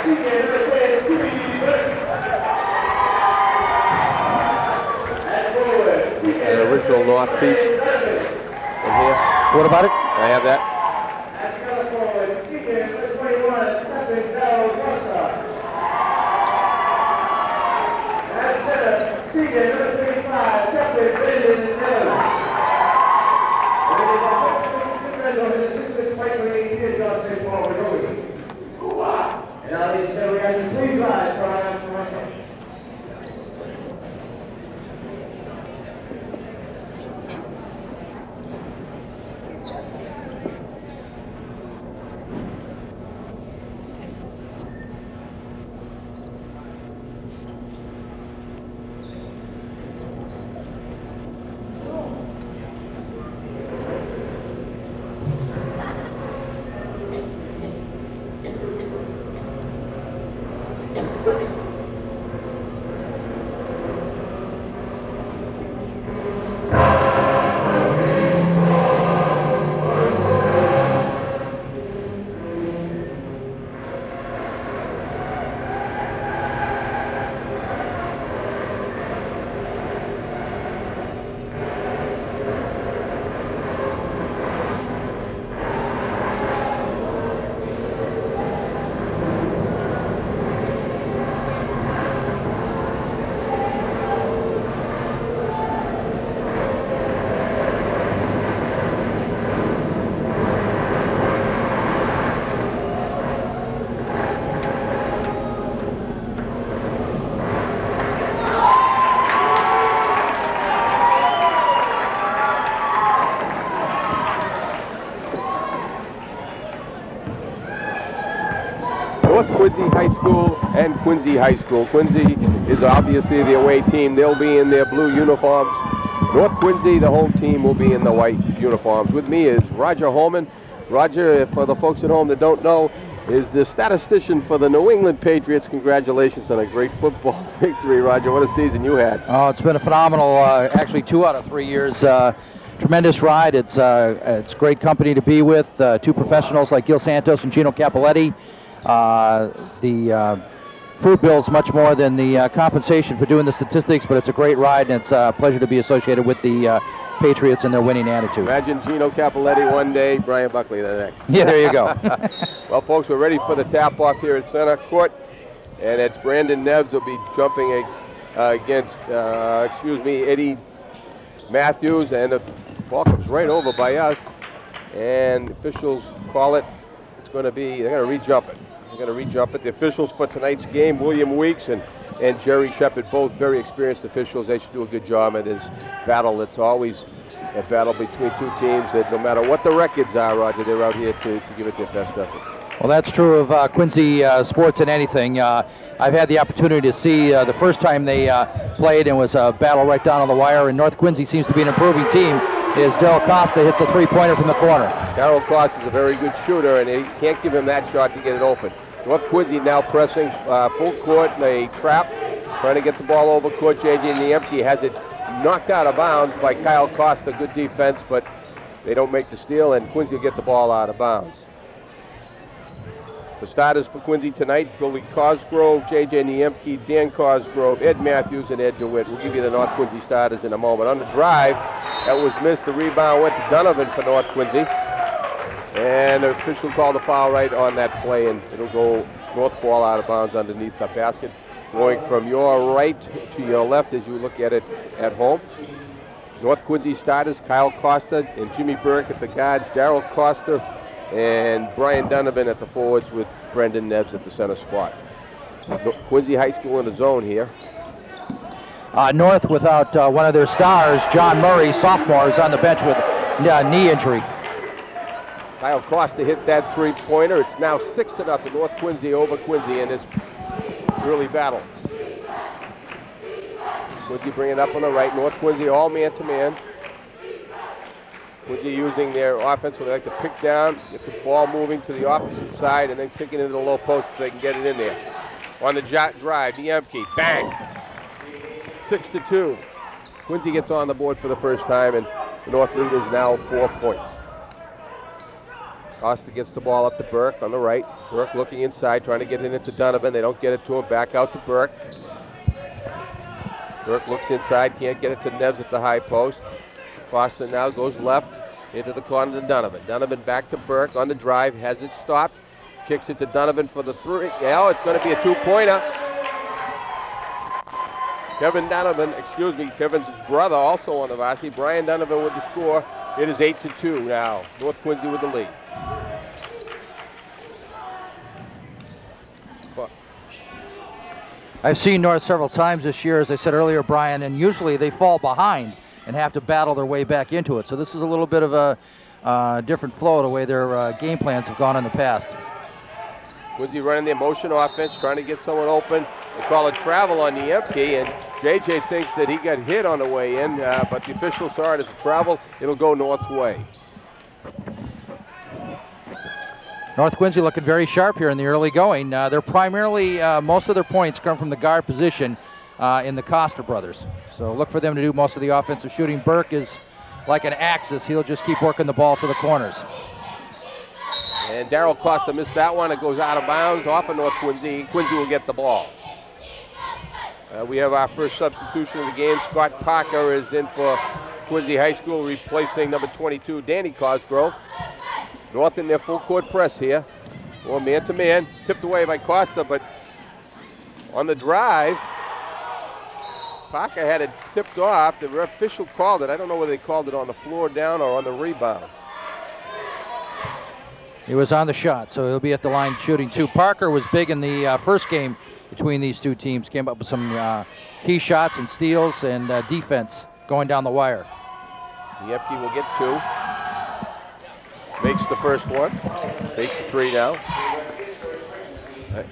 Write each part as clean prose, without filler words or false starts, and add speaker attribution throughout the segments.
Speaker 1: An original North piece in here.
Speaker 2: What about it?
Speaker 1: I have that. North Quincy High School and Quincy High School. Quincy is obviously the away team. They'll be in their blue uniforms. North Quincy, the home team, will be in the white uniforms. With me is Roger Holman. Roger, for the folks at home that don't know, is the statistician for the New England Patriots. Congratulations on a great football victory, Roger. What a season you had.
Speaker 2: Oh, it's been a phenomenal, actually 2 out of 3 years. Tremendous ride. It's great company to be with. Two professionals like Gil Santos and Gino Capoletti. The food bill's much more than the compensation for doing the statistics, but it's a great ride, and it's a pleasure to be associated with the Patriots and their winning attitude.
Speaker 1: Imagine Gino Capoletti one day, Brian Buckley the next.
Speaker 2: Yeah, there you go.
Speaker 1: Well, folks, we're ready for the tap-off here at center court, and it's Brandon Neves will be jumping against, Eddie Matthews, and the ball comes right over by us, and officials call it. It's going to be, they're going to re-jump it. They're going to re-jump it. The officials for tonight's game, William Weeks and Jerry Shepard, both very experienced officials. They should do a good job in this battle. It's always a battle between two teams that no matter what the records are, Roger, they're out here to give it their best effort.
Speaker 2: Well, that's true of Quincy sports and anything. I've had the opportunity to see the first time they played, and was a battle right down on the wire, and North Quincy seems to be an improving team. Is Daryl Costa hits a three-pointer from the corner.
Speaker 1: Daryl Costa is a very good shooter, and they can't give him that shot to get it open. North Quincy now pressing full court in a trap, trying to get the ball over court. JJ Niemke has it knocked out of bounds by Kyle Costa. Good defense, but they don't make the steal, and Quincy will get the ball out of bounds. The starters for Quincy tonight: Billy Cosgrove, JJ Niemke, Dan Cosgrove, Ed Matthews, and Ed DeWitt. We'll give you the North Quincy starters in a moment. On the drive, that was missed. The rebound went to Donovan for North Quincy. And the official called a foul right on that play, and it'll go North ball out of bounds underneath the basket. Going from your right to your left as you look at it at home. North Quincy starters: Kyle Costa and Jimmy Burke at the guards, Daryl Costa and Brian Donovan at the forwards, with Brendan Neves at the center spot. Quincy High School in the zone here.
Speaker 2: North without one of their stars, John Murray, sophomore, is on the bench with knee injury.
Speaker 1: Kyle Costa hit that three-pointer. It's now 6-0, North Quincy over Quincy in this early battle. Quincy bringing it up on the right. North Quincy all man-to-man. Quincy using their offense where they like to pick down, get the ball moving to the opposite side, and then kick it into the low post so they can get it in there. On the drive, Niemke, bang! 6-2. Quincy gets on the board for the first time, and the North lead is now 4 points. Costa gets the ball up to Burke on the right. Burke looking inside, trying to get it into Donovan. They don't get it to him. Back out to Burke. Burke looks inside, can't get it to Neves at the high post. Costa now goes left into the corner to Donovan. Donovan back to Burke on the drive, has it stopped. Kicks it to Donovan for the three. Yeah, it's going to be a two-pointer. Kevin Donovan, Kevin's brother also on the varsity. Brian Donovan with the score. It is 8-2 now. North Quincy with the lead.
Speaker 2: I've seen North several times this year, as I said earlier, Brian, and usually they fall behind and have to battle their way back into it. So this is a little bit of a different flow the way their game plans have gone in the past.
Speaker 1: Quincy running the motion offense, trying to get someone open. They call it travel on the empty, and JJ thinks that he got hit on the way in, but the official saw it as a travel. It'll go North's way.
Speaker 2: North Quincy looking very sharp here in the early going. They're primarily, most of their points come from the guard position in the Costa brothers. So look for them to do most of the offensive shooting. Burke is like an axis. He'll just keep working the ball to the corners.
Speaker 1: And Darrell Costa missed that one. It goes out of bounds off of North Quincy. Quincy will get the ball. We have our first substitution of the game. Scott Parker is in for Quincy High School, replacing number 22, Danny Cosgrove. North in their full court press here. Well, man-to-man, tipped away by Costa, but on the drive, Parker had it tipped off. The official called it. I don't know whether they called it on the floor down or on the rebound.
Speaker 2: He was on the shot, so he'll be at the line shooting two. Parker was big in the first game between these two teams. Came up with some key shots and steals and defense going down the wire.
Speaker 1: Niepke will get two. Makes the first one. It's 8-3 now.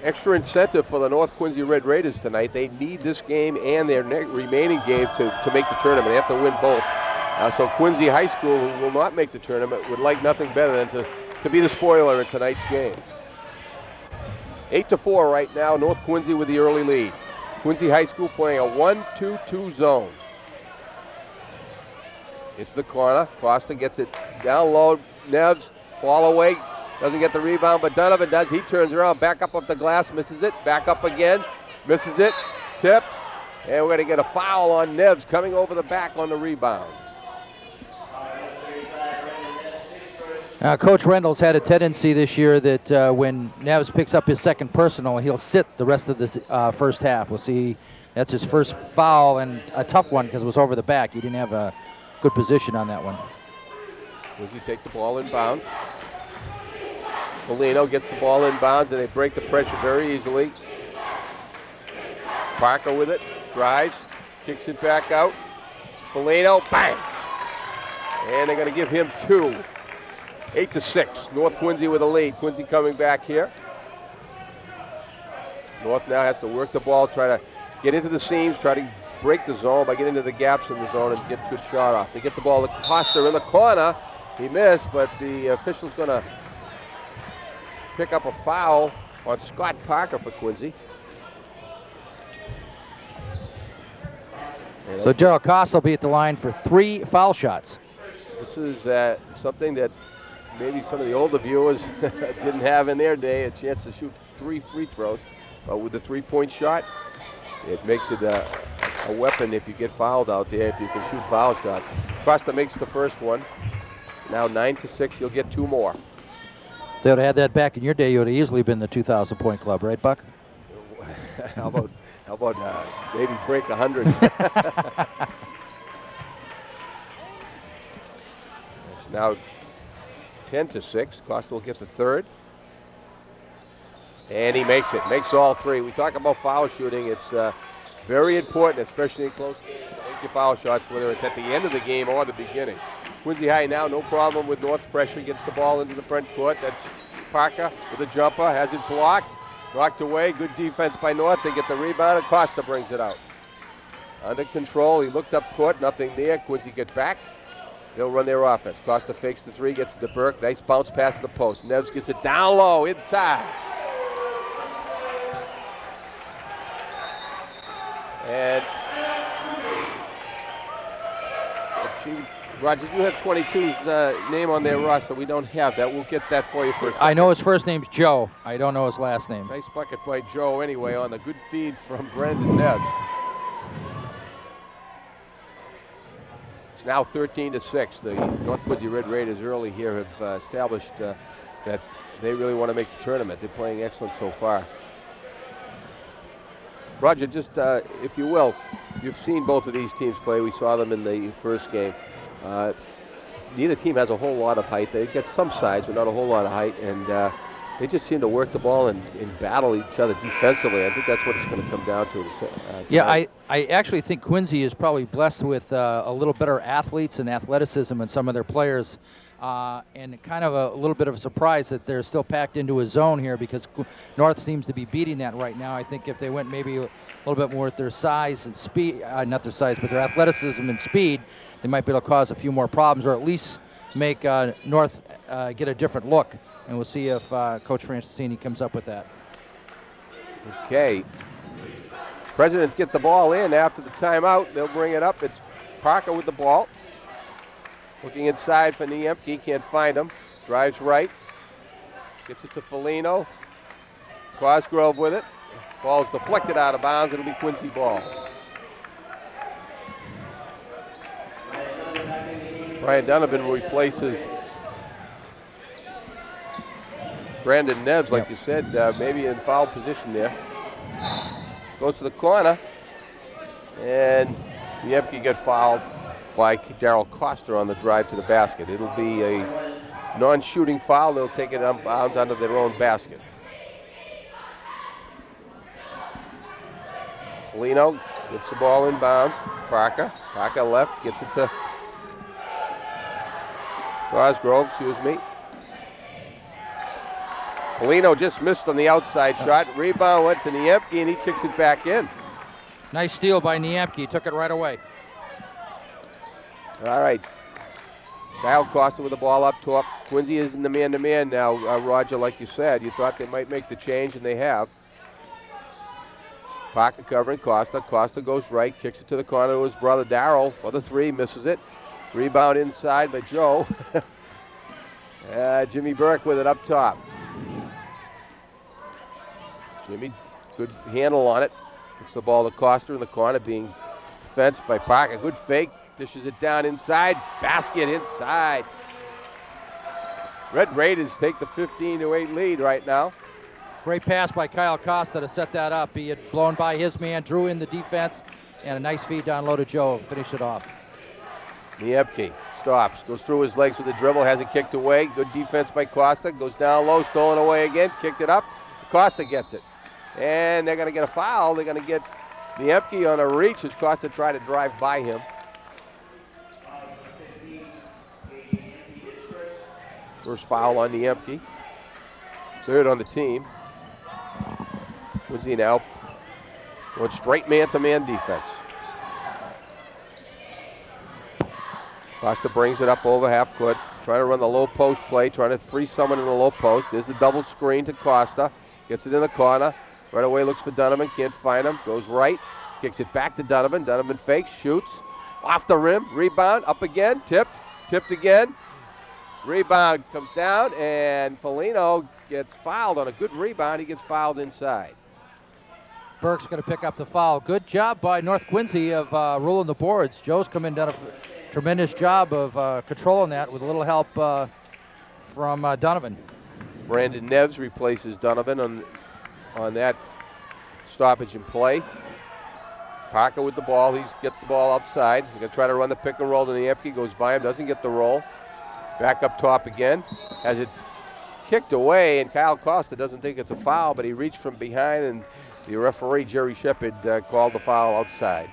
Speaker 1: Extra incentive for the North Quincy Red Raiders tonight. They need this game and their remaining game to make the tournament. They have to win both. So Quincy High School, who will not make the tournament, would like nothing better than to be the spoiler in tonight's game. 8-4 right now. North Quincy with the early lead. Quincy High School playing a 1-2-2 zone. It's the corner. Costa gets it down low. Neves, fall away. Doesn't get the rebound, but Donovan does. He turns around, back up off the glass, misses it. Back up again, misses it. Tipped. And we're going to get a foul on Neves coming over the back on the rebound.
Speaker 2: Coach Rendell's had a tendency this year that when Neves picks up his second personal, he'll sit the rest of this first half. We'll see. That's his first foul, and a tough one because it was over the back. He didn't have a good position on that one.
Speaker 1: Quincy take the ball in bounds. Polino gets the ball in bounds, and they break the pressure very easily. Parker with it, drives, kicks it back out. Polino, bang! And they're going to give him two. 8-6. North Quincy with a lead. Quincy coming back here. North now has to work the ball, try to get into the seams, try to break the zone by getting into the gaps in the zone and get a good shot off. They get the ball to Costa in the corner. He missed, but the official's going to pick up a foul on Scott Parker for Quincy.
Speaker 2: So Darrell Costa will be at the line for 3 foul shots.
Speaker 1: This is something that maybe some of the older viewers didn't have in their day, a chance to shoot 3 free throws. But with the three-point shot, it makes it a weapon if you get fouled out there, if you can shoot foul shots. Costa makes the first one. Now 9-6, you'll get 2 more.
Speaker 2: If they would have had that back in your day, you would have easily been the 2,000-point club, right, Buck?
Speaker 1: How about maybe break 100? It's now 10-6. Costa will get the third. And he makes it, makes all 3. We talk about foul shooting. It's very important, especially in close games, to make your foul shots, whether it's at the end of the game or the beginning. Quincy High now, no problem with North's pressure. Gets the ball into the front court. That's Parker with a jumper, has it blocked. Knocked away, good defense by North. They get the rebound, and Costa brings it out. Under control, he looked up court, nothing there. Quincy gets back. They'll run their offense. Costa fakes the 3, gets it to Burke. Nice bounce pass to the post. Neves gets it down low, inside. And Roger, you have 22's name on their roster. We don't have that. We'll get that for you for a second.
Speaker 2: I know his first name's Joe. I don't know his last name.
Speaker 1: Nice bucket by Joe anyway on the good feed from Brandon Neves. It's now 13-6. The North Quincy Red Raiders early here have established that they really want to make the tournament. They're playing excellent so far. Roger, just if you will, you've seen both of these teams play. We saw them in the first game. Neither team has a whole lot of height. They get some size, but not a whole lot of height, and they just seem to work the ball and battle each other defensively. I think that's what it's going to come down to.
Speaker 2: Yeah, I actually think Quincy is probably blessed with a little better athletes and athleticism in some of their players. And kind of a little bit of a surprise that they're still packed into a zone here because North seems to be beating that right now. I think if they went maybe a little bit more with their size and speed, not their size, but their athleticism and speed, they might be able to cause a few more problems or at least make North get a different look. And we'll see if Coach Francescini comes up with that.
Speaker 1: Okay. Presidents get the ball in after the timeout. They'll bring it up. It's Parker with the ball. Looking inside for Niemke, can't find him. Drives right. Gets it to Foligno. Cosgrove with it. Ball's deflected out of bounds. It'll be Quincy ball. Brian Donovan replaces Brandon Neves, like you said, maybe in foul position there. Goes to the corner. And Niemke gets fouled by Darrell Costa on the drive to the basket. It'll be a non-shooting foul. They'll take it out of bounds under their own basket. Foligno gets the ball in bounds. Parker left, gets it to Cosgrove, Foligno just missed on the outside shot. Rebound went to Niemke, and he kicks it back in.
Speaker 2: Nice steal by Niemke. He took it right away.
Speaker 1: All right. Kyle Costa with the ball up top. Quincy is in the man-to-man now, Roger, like you said. You thought they might make the change, and they have. Parker covering Costa. Costa goes right, kicks it to the corner to his brother Darrell for the three, misses it. Rebound inside by Joe. Jimmy Burke with it up top. Jimmy, good handle on it. Kicks the ball to Costa in the corner, being defensed by Parker. Good fake. Dishes it down inside. Basket inside. Red Raiders take the 15-8 lead right now.
Speaker 2: Great pass by Kyle Costa to set that up. He had blown by his man, drew in the defense, and a nice feed down low to Joe. Finish it off.
Speaker 1: Niemke stops, goes through his legs with the dribble, has it kicked away. Good defense by Costa. Goes down low, stolen away again, kicked it up. Costa gets it. And they're going to get a foul. They're going to get Niemke on a reach as Costa tried to drive by him. First foul on Niemke. Third on the team. Quincy now going straight man-to-man defense. Costa brings it up over half court, trying to run the low post play, trying to free someone in the low post. There's the double screen to Costa. Gets it in the corner. Right away looks for Donovan, can't find him. Goes right, kicks it back to Donovan. Donovan fakes, shoots, off the rim, rebound, up again, tipped again. Rebound comes down, and Foligno gets fouled on a good rebound. He gets fouled inside.
Speaker 2: Burke's going to pick up the foul. Good job by North Quincy of ruling the boards. Joe's come in, done a tremendous job of controlling that with a little help from Donovan.
Speaker 1: Brandon Neves replaces Donovan on that stoppage in play. Parker with the ball. He's get the ball outside. He's going to try to run the pick and roll to Niemke. Goes by him, doesn't get the roll. Back up top again. Has it kicked away, and Kyle Costa doesn't think it's a foul, but he reached from behind, and the referee, Jerry Shepard, called the foul outside.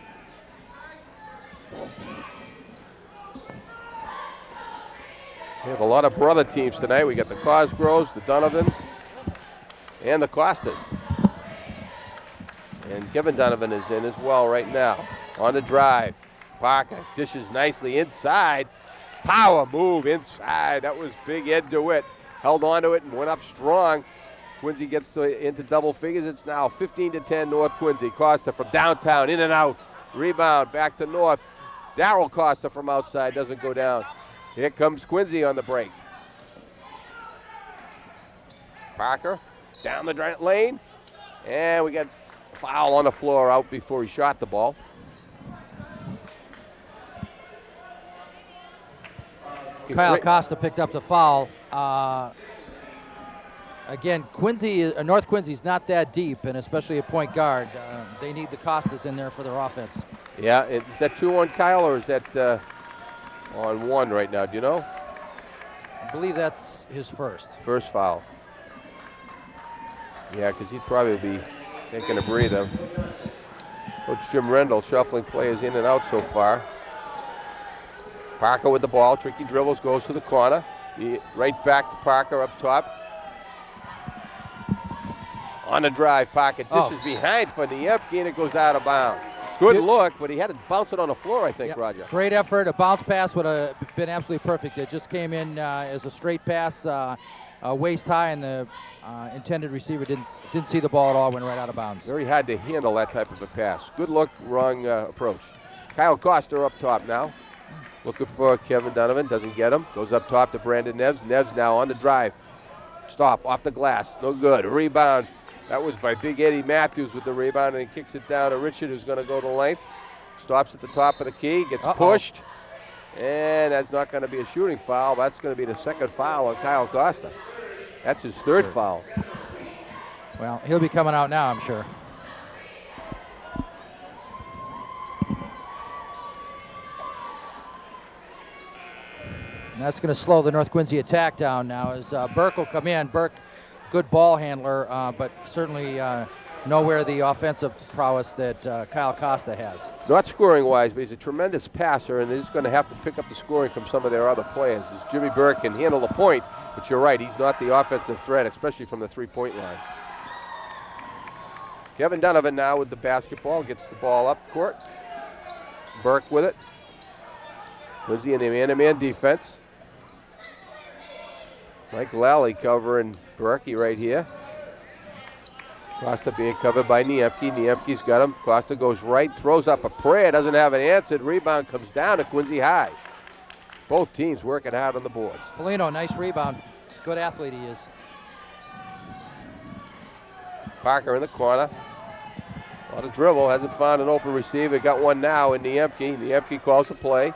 Speaker 1: We have a lot of brother teams tonight. We got the Cosgroves, the Donovans, and the Costas. And Kevin Donovan is in as well right now. On the drive. Parker dishes nicely inside. Power move inside. That was big Ed DeWitt. Held onto it and went up strong. Quincy gets into double figures. It's now 15-10 North Quincy. Costa from downtown, in and out. Rebound back to North. Darryl Costa from outside doesn't go down. Here comes Quincy on the break. Parker down the lane. And we got a foul on the floor out before he shot the ball.
Speaker 2: Kyle Costa picked up the foul. Again, North Quincy's not that deep, and especially a point guard. They need the Costas in there for their offense.
Speaker 1: Yeah, is that 2 on Kyle, or is that on 1 right now? Do you know?
Speaker 2: I believe that's his first.
Speaker 1: First foul. Yeah, because he'd probably be taking a breather. Coach Jim Rendell shuffling players in and out so far. Parker with the ball. Tricky dribbles, goes to the corner. Right back to Parker up top. On the drive, Parker dishes behind for Niemke, and it goes out of bounds. Good look, but he had to bounce it on the floor, I think, Roger.
Speaker 2: Great effort. A bounce pass would have been absolutely perfect. It just came in as a straight pass, waist high, and the intended receiver didn't see the ball at all, went right out of bounds.
Speaker 1: Very hard to handle that type of a pass. Good look, wrong approach. Kyle Costa up top now. Looking for Kevin Donovan, doesn't get him. Goes up top to Brandon Neves. Neves now on the drive. Stop, off the glass, no good. Rebound. That was by Big Eddie Matthews with the rebound, and he kicks it down to Richard, who's going to go to length. Stops at the top of the key, gets pushed, and that's not going to be a shooting foul. That's going to be the second foul on Kyle Costa. That's his third foul.
Speaker 2: Well, he'll be coming out now, I'm sure. And that's going to slow the North Quincy attack down now as Burke will come in. Burke, good ball handler, but certainly nowhere the offensive prowess that Kyle Costa has.
Speaker 1: Not scoring-wise, but he's a tremendous passer, and he's going to have to pick up the scoring from some of their other players. As Jimmy Burke can handle the point, but you're right, he's not the offensive threat, especially from the three-point line. Kevin Donovan now with the basketball, gets the ball up court. Burke with it. Quincy in the man-to-man defense. Mike Lally covering Berkey right here. Costa being covered by Niemke. Niemke's got him. Costa goes right, throws up a prayer, doesn't have an answer. Rebound comes down to Quincy High. Both teams working hard on the boards.
Speaker 2: Foligno, nice rebound. Good athlete he is.
Speaker 1: Parker in the corner. A lot of dribble, hasn't found an open receiver. Got one now in Niemke. Niemke calls the play.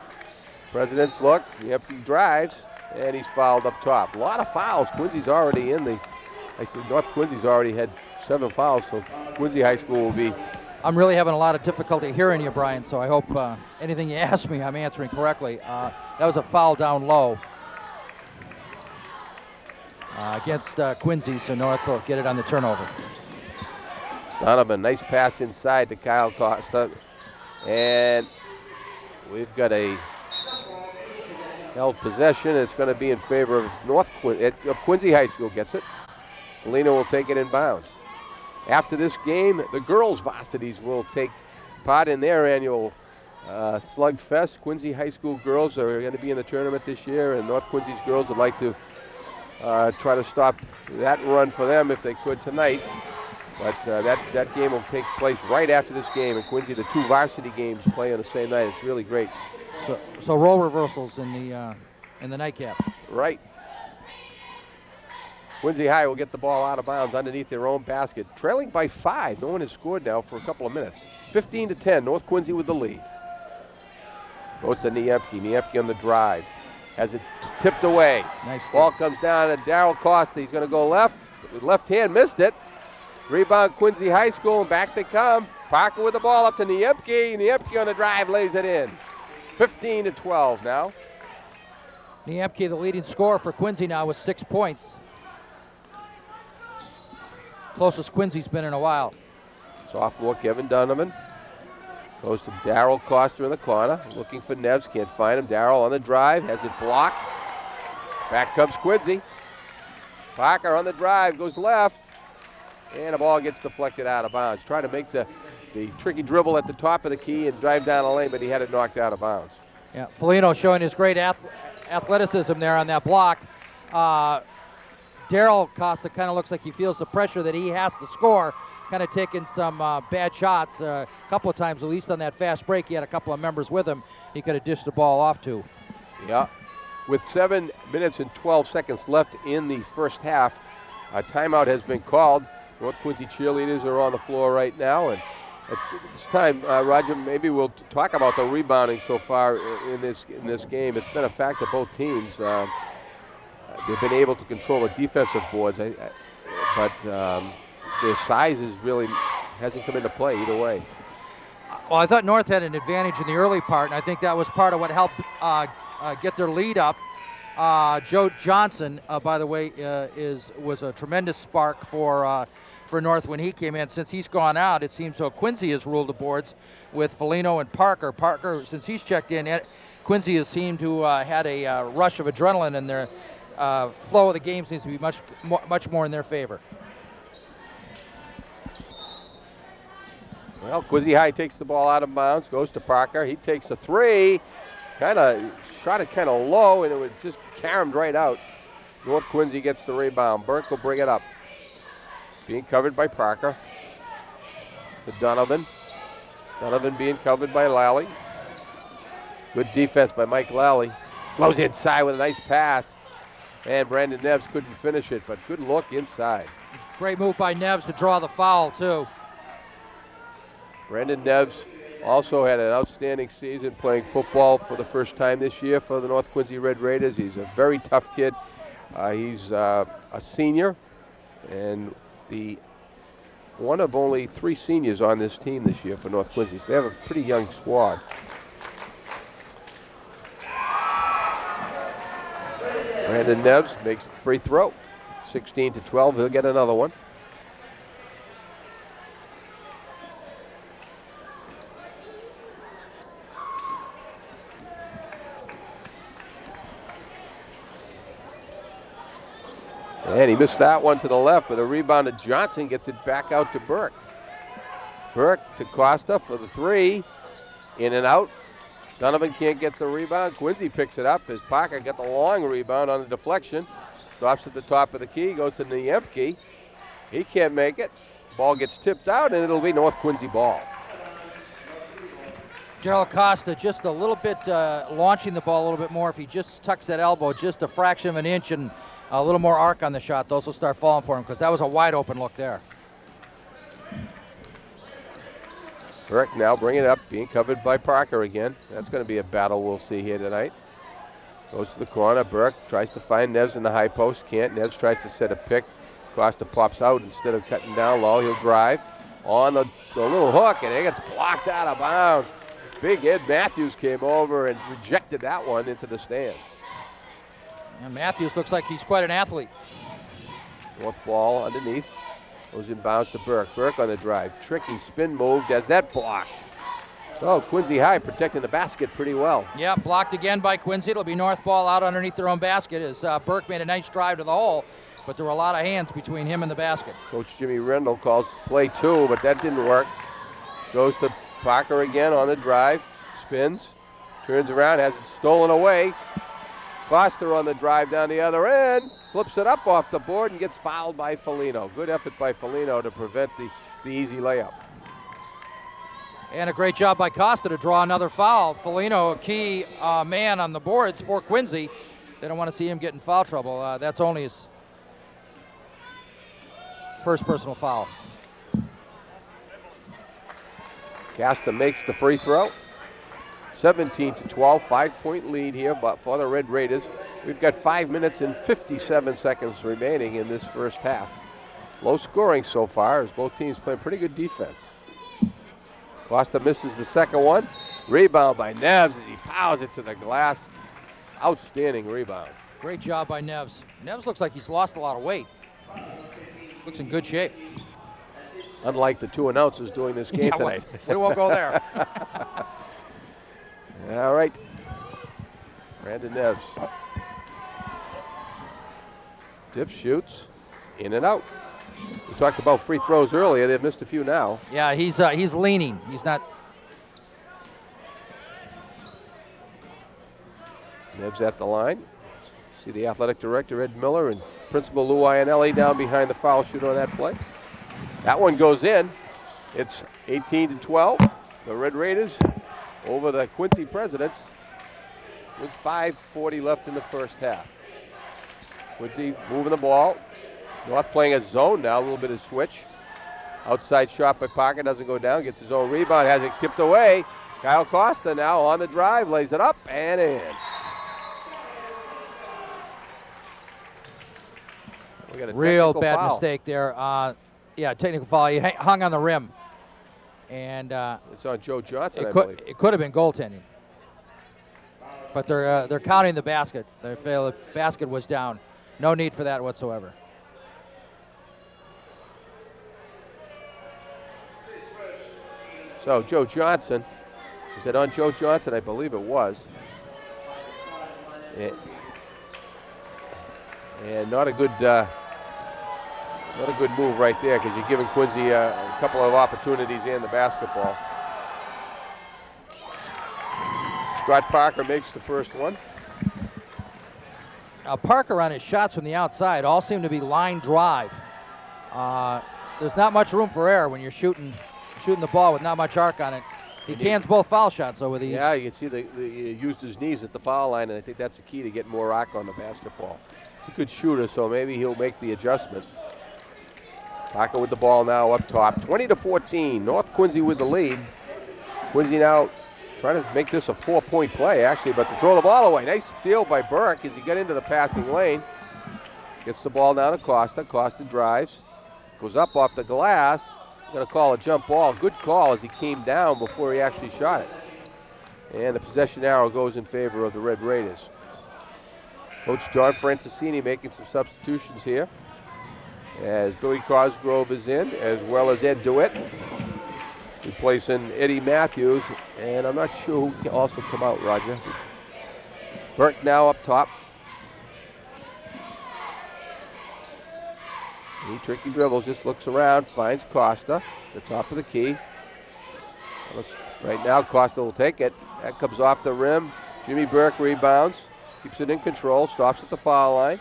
Speaker 1: President's look. Niemke drives, and he's fouled up top. A lot of fouls. Quincy's already in the, I said North Quincy's already had 7 fouls, so Quincy High School will be.
Speaker 2: I'm really having a lot of difficulty hearing you, Brian, so I hope anything you ask me, I'm answering correctly. That was a foul down low against Quincy, so North will get it on the turnover.
Speaker 1: Donovan, nice pass inside to Kyle Costa. And we've got a held possession. It's going to be in favor of Quincy High School gets it. Foligno will take it in bounds. After this game, the girls' varsities will take part in their annual slugfest. Quincy High School girls are going to be in the tournament this year, and North Quincy's girls would like to try to stop that run for them if they could tonight. But that game will take place right after this game. In Quincy, the 2 varsity games play on the same night. It's really great.
Speaker 2: So role reversals in the nightcap. Right.
Speaker 1: Quincy High will get the ball out of bounds underneath their own basket. Trailing by 5. No one has scored now for a couple of minutes. 15-10. North Quincy with the lead. Goes to Niemke. Niemke on the drive. Has it tipped away.
Speaker 2: Nice.
Speaker 1: Ball comes down to Darryl Costa. He's going to go left. Left hand missed it. Rebound Quincy High School, and back they come. Parker with the ball up to Niemke. Niemke on the drive lays it in. 15-12 now.
Speaker 2: Niemke, the leading scorer for Quincy now with 6 points. Closest Quincy's been in a while.
Speaker 1: Sophomore Kevin Donovan goes to Darryl Costa in the corner. Looking for Neves, can't find him. Darryl on the drive, has it blocked. Back comes Quincy. Parker on the drive, goes left. And the ball gets deflected out of bounds. Trying to make the tricky dribble at the top of the key and drive down the lane, but he had it knocked out of bounds.
Speaker 2: Yeah, Foligno showing his great athleticism there on that block. Darryl Costa kind of looks like he feels the pressure that he has to score. kind of taken some bad shots a couple of times, at least on that fast break. He had a couple of members with him he could have dished the ball off to.
Speaker 1: Yeah. With 7 minutes and 12 seconds left in the first half, a timeout has been called. North Quincy cheerleaders are on the floor right now, and at this time, Roger, maybe we'll talk about the rebounding so far in this game. It's been a fact of both teams. They've been able to control the defensive boards, but their size really hasn't come into play either way.
Speaker 2: Well, I thought North had an advantage in the early part, and I think that was part of what helped get their lead up. Joe Johnson, by the way, was a tremendous spark for North when he came in. Since he's gone out, it seems so Quincy has ruled the boards with Foligno and Parker. Parker, since he's checked in, Quincy has seemed to had a rush of adrenaline, and their flow of the game seems to be much more in their favor.
Speaker 1: Well, Quincy High takes the ball out of bounds, goes to Parker. He takes a three, kind of shot it kind of low, and it was just caromed right out. North Quincy gets the rebound. Burke will bring it up. Being covered by Parker. To Donovan. Donovan being covered by Lally. Good defense by Mike Lally. Goes inside with a nice pass. And Brandon Neves couldn't finish it, but good look inside.
Speaker 2: Great move by Neves to draw the foul, too.
Speaker 1: Brandon Neves also had an outstanding season playing football for the first time this year for the North Quincy Red Raiders. He's a very tough kid. He's a senior, and one of only 3 seniors on this team this year for North Quincy. So they have a pretty young squad. Brandon Neves makes the free throw. 16-12, he'll get another one. And he missed that one to the left, but a rebound to Johnson gets it back out to Burke. Burke to Costa for the three. In and out. Donovan can't get the rebound. Quincy picks it up as Parker got the long rebound on the deflection. Stops at the top of the key, goes to Niemke. He can't make it. Ball gets tipped out, and it'll be North Quincy ball.
Speaker 2: Gerald Costa just a little bit launching the ball a little bit more. If he just tucks that elbow just a fraction of an inch and a little more arc on the shot, those will start falling for him, because that was a wide open look there.
Speaker 1: Burke now bringing it up, being covered by Parker again. That's going to be a battle we'll see here tonight. Goes to the corner. Burke tries to find Neves in the high post. Can't. Neves tries to set a pick. Costa pops out instead of cutting down low. He'll drive on the little hook, and it gets blocked out of bounds. Big Ed Matthews came over and rejected that one into the stands.
Speaker 2: And Matthews looks like he's quite an athlete.
Speaker 1: North ball underneath. Goes in bounds to Burke. Burke on the drive. Tricky spin move. Does that blocked? So Quincy High protecting the basket pretty well.
Speaker 2: Yeah, blocked again by Quincy. It'll be North ball out underneath their own basket as Burke made a nice drive to the hole, but there were a lot of hands between him and the basket.
Speaker 1: Coach Jimmy Rendell calls play 2, but that didn't work. Goes to Parker again on the drive. Spins. Turns around. Has it stolen away. Foster on the drive down the other end, flips it up off the board and gets fouled by Foligno. Good effort by Foligno to prevent the easy layup.
Speaker 2: And a great job by Costa to draw another foul. Foligno, a key man on the boards for Quincy. They don't want to see him get in foul trouble. That's only his first personal foul.
Speaker 1: Costa makes the free throw. 17-12, 5-point lead here but for the Red Raiders. We've got 5 minutes and 57 seconds remaining in this first half. Low scoring so far as both teams play pretty good defense. Costa misses the second one. Rebound by Neves as he pows it to the glass. Outstanding rebound.
Speaker 2: Great job by Neves. Neves looks like he's lost a lot of weight. Looks in good shape.
Speaker 1: Unlike the 2 announcers doing this game tonight.
Speaker 2: We won't go there.
Speaker 1: All right. Brandon Neves. Dip shoots. In and out. We talked about free throws earlier. They've missed a few now.
Speaker 2: Yeah, he's leaning. He's not.
Speaker 1: Neves at the line. See the athletic director, Ed Miller, and Principal Lou Iannelli down behind the foul shooter on that play. That one goes in. It's 18-12. The Red Raiders over the Quincy Presidents with 5:40 left in the first half. Quincy moving the ball. North playing a zone now, a little bit of switch. Outside shot by Parker, doesn't go down, gets his own rebound, has it tipped away. Kyle Costa now on the drive, lays it up and in. We got a
Speaker 2: real
Speaker 1: technical
Speaker 2: bad
Speaker 1: foul.
Speaker 2: mistake there. Yeah, technical foul. He hung on the rim. And
Speaker 1: It's on Joe Johnson, I
Speaker 2: it
Speaker 1: believe.
Speaker 2: could have been goaltending. But they're counting the basket. They feel the basket was down. No need for that whatsoever.
Speaker 1: So Joe Johnson, is it on Joe Johnson? I believe it was. And not a good move right there, because you're giving Quincy a couple of opportunities and the basketball. Scott Parker makes the first one.
Speaker 2: Parker on his shots from the outside all seem to be line drive. There's not much room for error when you're shooting the ball with not much arc on it. He cans both foul shots over these.
Speaker 1: Yeah, you can see he used his knees at the foul line, and I think that's the key to getting more arc on the basketball. He's a good shooter, so maybe he'll make the adjustment. Parker with the ball now up top. 20-14, North Quincy with the lead. Quincy now trying to make this a 4-point play, actually, but to throw the ball away. Nice steal by Burke as he got into the passing lane. Gets the ball down to Costa. Costa drives. Goes up off the glass. Going to call a jump ball. Good call as he came down before he actually shot it. And the possession arrow goes in favor of the Red Raiders. Coach John Francisini making some substitutions here, as Billy Cosgrove is in, as well as Ed DeWitt, replacing Eddie Matthews. And I'm not sure who can also come out, Roger. Burke now up top. He tricky dribbles, just looks around, finds Costa, the top of the key. Right now, Costa will take it. That comes off the rim. Jimmy Burke rebounds, keeps it in control, stops at the foul line,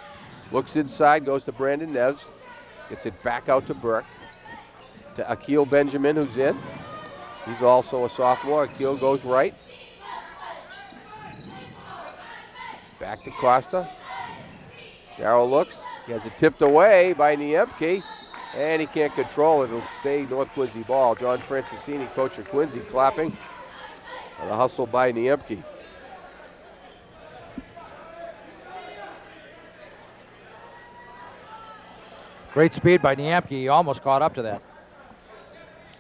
Speaker 1: looks inside, goes to Brandon Neves, gets it back out to Burke, to Akil Benjamin, who's in. He's also a sophomore. Akil goes right. Back to Costa. Darrow looks. He has it tipped away by Niemke, and he can't control it. It'll stay North Quincy ball. John Francisini, coach of Quincy, clapping. And a hustle by Niemke.
Speaker 2: Great speed by Niemke. He almost caught up to that.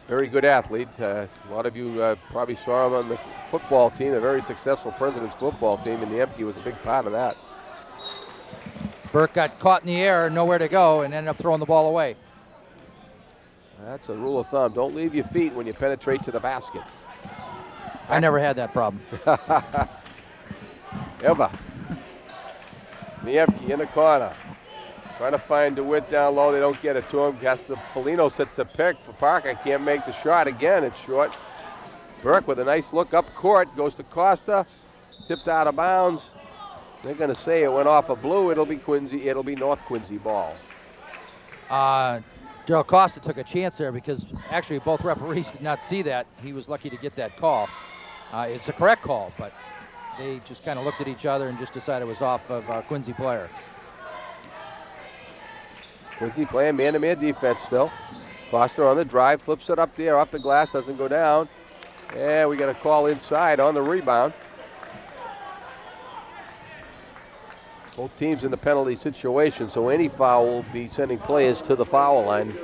Speaker 1: Very good athlete. A lot of you probably saw him on the football team, a very successful President's football team, and Niemke was a big part of that.
Speaker 2: Burke got caught in the air, nowhere to go, and ended up throwing the ball away.
Speaker 1: That's a rule of thumb. Don't leave your feet when you penetrate to the basket.
Speaker 2: I never had that problem.
Speaker 1: Ever. Niemke in the corner. Trying to find DeWitt down low. They don't get it to him. Felino sets the pick for Parker. Can't make the shot again. It's short. Burke with a nice look up court. Goes to Costa. Tipped out of bounds. They're going to say it went off of blue. It'll be Quincy. It'll be North Quincy ball.
Speaker 2: Gerald Costa took a chance there because actually both referees did not see that. He was lucky to get that call. It's a correct call, but they just kind of looked at each other and just decided it was off of a Quincy player.
Speaker 1: Quincy playing man-to-man defense still. Costa on the drive, flips it up there off the glass, doesn't go down. And we got a call inside on the rebound. Both teams in the penalty situation, so any foul will be sending players to the foul line.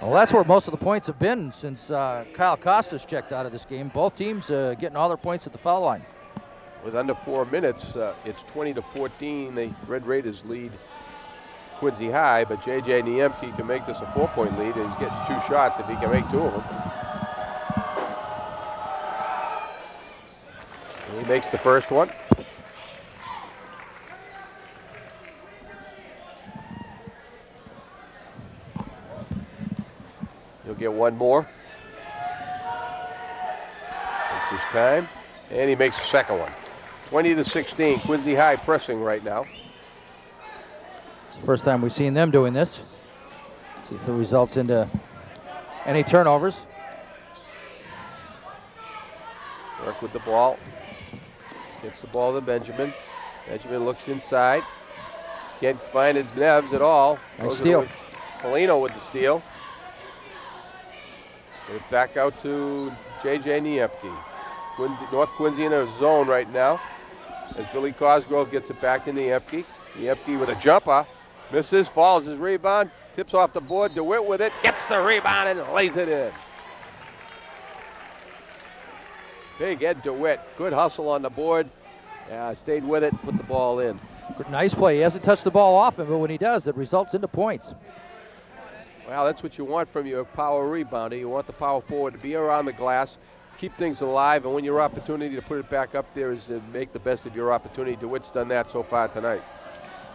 Speaker 2: Well, that's where most of the points have been since Kyle Costa's checked out of this game. Both teams getting all their points at the foul line.
Speaker 1: With under 4 minutes, it's 20-14. The Red Raiders lead Quincy High, but J.J. Niemke can make this a 4-point lead, and he's getting 2 shots if he can make 2 of them. And he makes the first one. He'll get one more. Takes his time, and he makes the second one. 20-16, Quincy High pressing right now.
Speaker 2: It's the first time we've seen them doing this. See if it results into any turnovers.
Speaker 1: Work with the ball. Gets the ball to Benjamin. Benjamin looks inside. Can't find it, Neves at all.
Speaker 2: Nice steal.
Speaker 1: Polino with the steal. Get it back out to J.J. Niemke. North Quincy in a zone right now as Billy Cosgrove gets it back to Niemke. Niemke with a jumper. Misses, falls his rebound. Tips off the board. DeWitt with it. Gets the rebound and lays it in. Big Ed DeWitt. Good hustle on the board. Stayed with it, put the ball in.
Speaker 2: Nice play. He hasn't touched the ball often, but when he does, it results into points.
Speaker 1: Well, that's what you want from your power rebounder. You want the power forward to be around the glass, keep things alive, and when your opportunity to put it back up there is to make the best of your opportunity. DeWitt's done that so far tonight.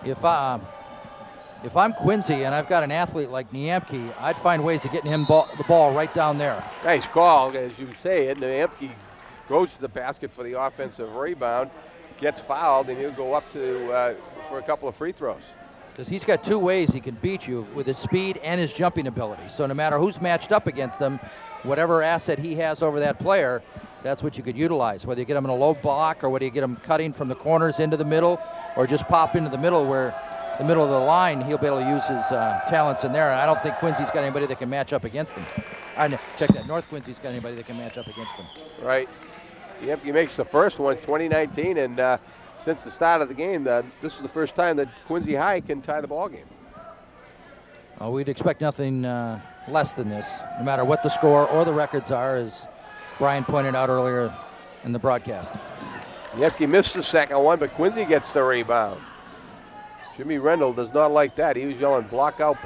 Speaker 2: If I'm Quincy and I've got an athlete like Niemke, I'd find ways of getting him the ball right down there.
Speaker 1: Nice call, as you say it. Niemke goes to the basket for the offensive rebound, gets fouled, and he'll go up to for a couple of free throws.
Speaker 2: Because he's got two ways he can beat you, with his speed and his jumping ability. So no matter who's matched up against him, whatever asset he has over that player, that's what you could utilize. Whether you get him in a low block or whether you get him cutting from the corners into the middle or just pop into the middle where the middle of the line, he'll be able to use his talents in there. And I don't think Quincy's got anybody that can match up against him. Check that. North Quincy's got anybody that can match up against them.
Speaker 1: Right. Yep, he makes the first one, 2019, and since the start of the game, this is the first time that Quincy High can tie the ball game.
Speaker 2: We'd expect nothing less than this, no matter what the score or the records are, as Brian pointed out earlier in the broadcast.
Speaker 1: Niemke missed the second one, but Quincy gets the rebound. Jimmy Rendell does not like that. He was yelling block out,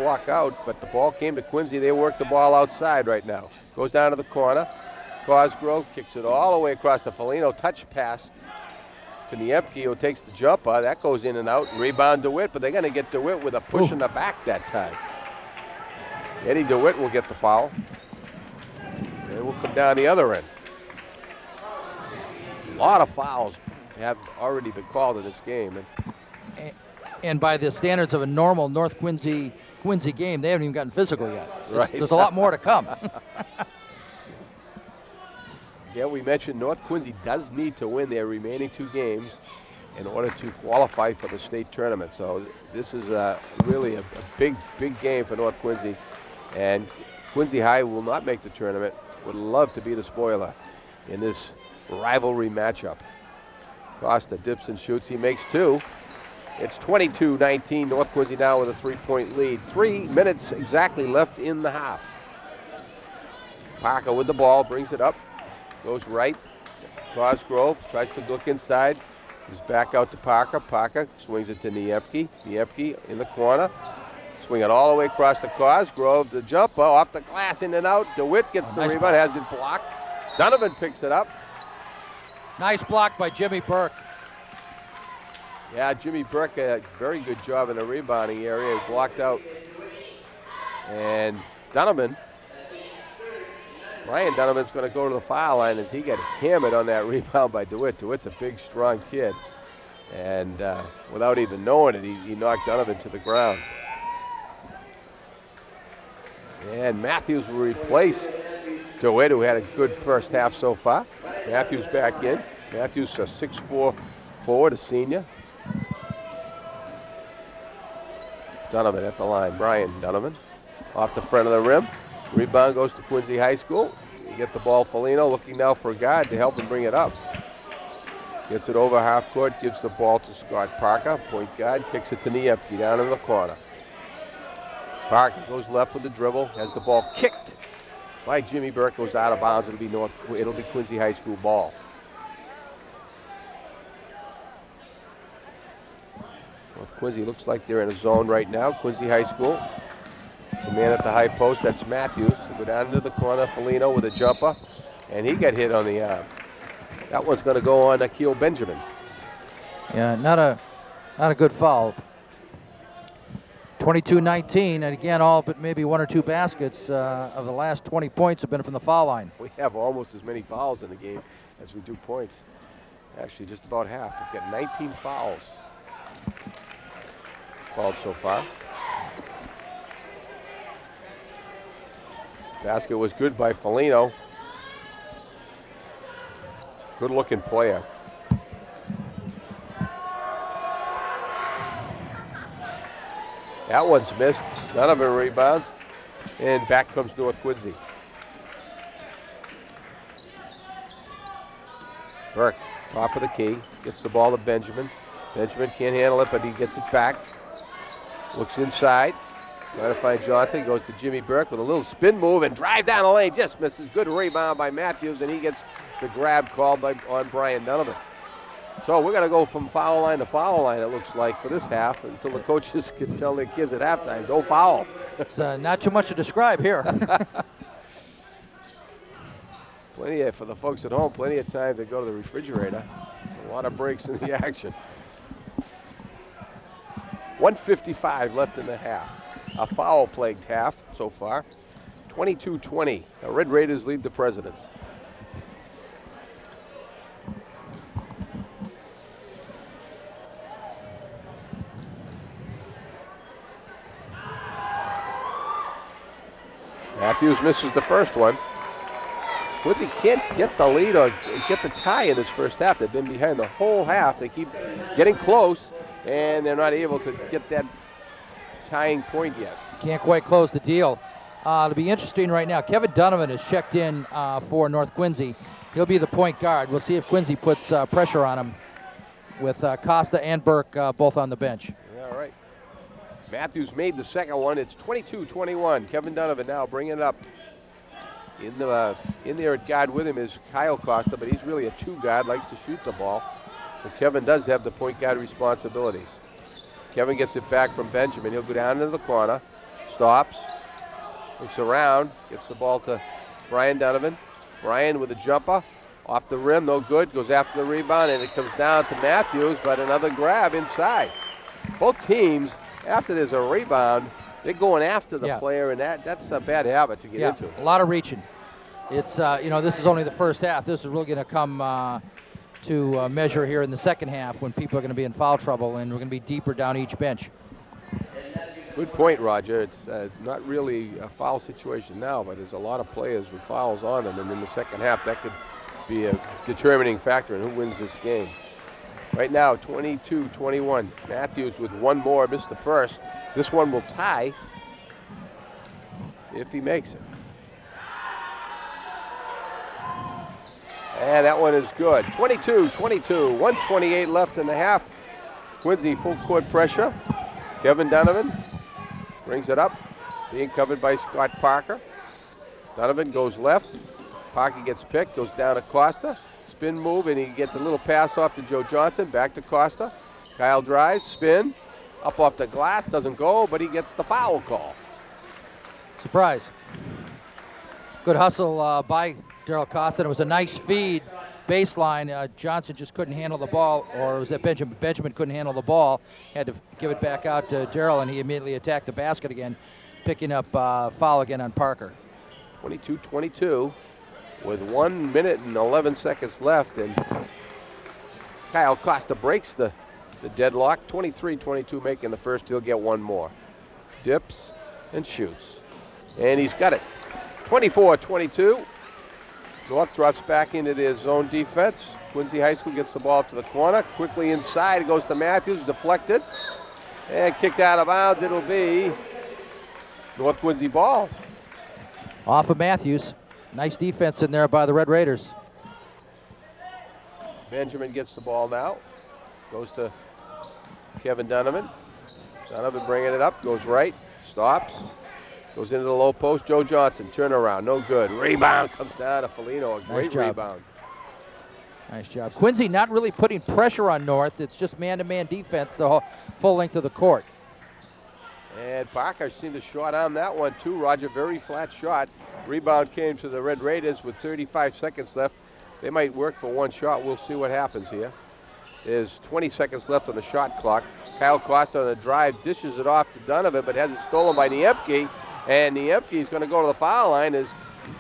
Speaker 1: but the ball came to Quincy. They work the ball outside right now. Goes down to the corner. Cosgrove kicks it all the way across to Foligno. Touch pass to Niemke, who takes the jumper. That goes in and out. Rebound DeWitt, but they're going to get DeWitt with a push in the back that time. Eddie DeWitt will get the foul. And we'll come down the other end. A lot of fouls have already been called in this game.
Speaker 2: And by the standards of a normal North Quincy game, they haven't even gotten physical yet.
Speaker 1: Right.
Speaker 2: There's a lot more to come.
Speaker 1: Yeah, we mentioned North Quincy does need to win their remaining two games in order to qualify for the state tournament. So this is really a big game for North Quincy. And Quincy High will not make the tournament. Would love to be the spoiler in this rivalry matchup. Costa dips and shoots. He makes two. It's 22-19. North Quincy now with a 3-point lead. 3 minutes exactly left in the half. Parker with the ball, brings it up. Goes right. Cosgrove tries to look inside. He's back out to Parker. Parker swings it to Niemke. Niemke in the corner. Swing it all the way across to Cosgrove. The jumper off the glass, in and out. DeWitt gets the
Speaker 2: Nice
Speaker 1: rebound, has it blocked. Donovan picks it up.
Speaker 2: Nice block by Jimmy Burke.
Speaker 1: Yeah, Jimmy Burke, a very good job in the rebounding area. He blocked out. And Donovan, Ryan Donovan's going to go to the foul line as he got hammered on that rebound by DeWitt. DeWitt's a big, strong kid. And without even knowing it, he knocked Donovan to the ground. And Matthews will replace DeWitt, who had a good first half so far. Matthews back in. Matthews a 6'4" forward, a senior. Donovan at the line. Brian Donovan off the front of the rim. Rebound goes to Quincy High School. You get the ball, Foligno looking now for a guard to help him bring it up. Gets it over half court, gives the ball to Scott Parker, point guard, kicks it to Niemke down in the corner. Parker goes left with the dribble, has the ball kicked by Jimmy Burke, goes out of bounds. It'll be Quincy High School ball. Well, Quincy looks like they're in a zone right now. Quincy High School. The man at the high post, that's Matthews. They go down into the corner, Foligno with a jumper, and he got hit on the arm. That one's going to go on Akil Benjamin.
Speaker 2: Yeah, not a good foul. 22-19, and again, all but maybe one or two baskets of the last 20 points have been from the foul line.
Speaker 1: We have almost as many fouls in the game as we do points. Actually, just about half. We've got 19 fouls called so far. Basket was good by Foligno. Good looking player. That one's missed. Donovan rebounds. And back comes North Quincy. Burke, top of the key, gets the ball to Benjamin. Benjamin can't handle it, but he gets it back. Looks inside, trying to find Johnson. Goes to Jimmy Burke with a little spin move and drive down the lane. Just misses. Good rebound by Matthews, and he gets the grab called on Brian Donovan. So we're going to go from foul line to foul line, it looks like, for this half until the coaches can tell their kids at halftime, go foul.
Speaker 2: It's not too much to describe here.
Speaker 1: Plenty for the folks at home, plenty of time to go to the refrigerator. A lot of breaks in the action. 1:55 left in the half. A foul-plagued half so far. 22-20. The Red Raiders lead the Presidents. Matthews misses the first one. Quincy can't get the lead or get the tie in this first half. They've been behind the whole half. They keep getting close, and they're not able to get that tying point yet.
Speaker 2: Can't quite close the deal. It'll be interesting right now. Kevin Donovan is checked in for North Quincy. He'll be the point guard. We'll see if Quincy puts pressure on him with Costa and Burke both on the bench.
Speaker 1: All right. Matthews made the second one. It's 22-21. Kevin Donovan now bringing it up. In there at guard with him is Kyle Costa, but he's really a two guard, likes to shoot the ball. So Kevin does have the point guard responsibilities. Kevin gets it back from Benjamin. He'll go down into the corner, stops, looks around, gets the ball to Brian Donovan. Brian with a jumper, off the rim, no good, goes after the rebound, and it comes down to Matthews, but another grab inside. Both teams, after there's a rebound, they're going after the player, and that's a bad habit to get into.
Speaker 2: A lot of reaching. It's, this is only the first half. This is really going to come to measure here in the second half when people are going to be in foul trouble, and we're going to be deeper down each bench.
Speaker 1: Good point, Roger. It's not really a foul situation now, but there's a lot of players with fouls on them, and in the second half, that could be a determining factor in who wins this game. Right now, 22-21. Matthews with one more, missed the first. This one will tie if he makes it. And that one is good. 22-22, 1:28 left in the half. Quincy full court pressure. Kevin Donovan brings it up, being covered by Scott Parker. Donovan goes left. Parker gets picked, goes down to Costa. Spin move, and he gets a little pass off to Joe Johnson. Back to Costa. Kyle drives, spin. Up off the glass, doesn't go, but he gets the foul call.
Speaker 2: Surprise. Good hustle by Daryl Costa. It was a nice feed baseline. Johnson just couldn't handle the ball, or was that Benjamin? Benjamin couldn't handle the ball. Had to give it back out to Daryl, and he immediately attacked the basket again, picking up foul again on Parker.
Speaker 1: 22-22 with 1 minute and 11 seconds left, and Kyle Costa breaks the deadlock. 23-22 making the first. He'll get one more. Dips and shoots. And he's got it. 24-22. North drops back into their zone defense. Quincy High School gets the ball up to the corner. Quickly inside. It goes to Matthews. Deflected. And kicked out of bounds. It'll be North Quincy ball.
Speaker 2: Off of Matthews. Nice defense in there by the Red Raiders.
Speaker 1: Benjamin gets the ball now. Goes to Kevin Donovan. Donovan bringing it up. Goes right. Stops. Goes into the low post. Joe Johnson. Turnaround. No good. Rebound comes down to Foligno. A great rebound.
Speaker 2: Nice job. Quincy not really putting pressure on North. It's just man-to-man defense the whole full length of the court.
Speaker 1: And Parker seemed to short on that one too, Roger. Very flat shot. Rebound came to the Red Raiders with 35 seconds left. They might work for one shot. We'll see what happens here. There's 20 seconds left on the shot clock. Kyle Costa on the drive dishes it off to Donovan, but has it stolen by Niemke. And Niemke is going to go to the foul line as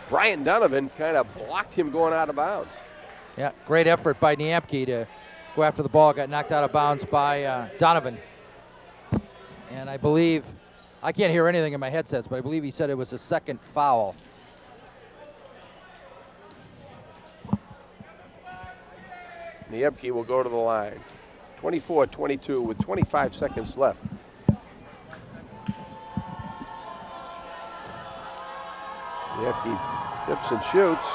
Speaker 1: Brian Donovan kind of blocked him going out of bounds.
Speaker 2: Yeah, great effort by Niemke to go after the ball. Got knocked out of bounds by Donovan. And I believe, I can't hear anything in my headsets, but I believe he said it was a second foul
Speaker 1: Niemke will go to the line. 24-22 with 25 seconds left. Niemke tips and shoots,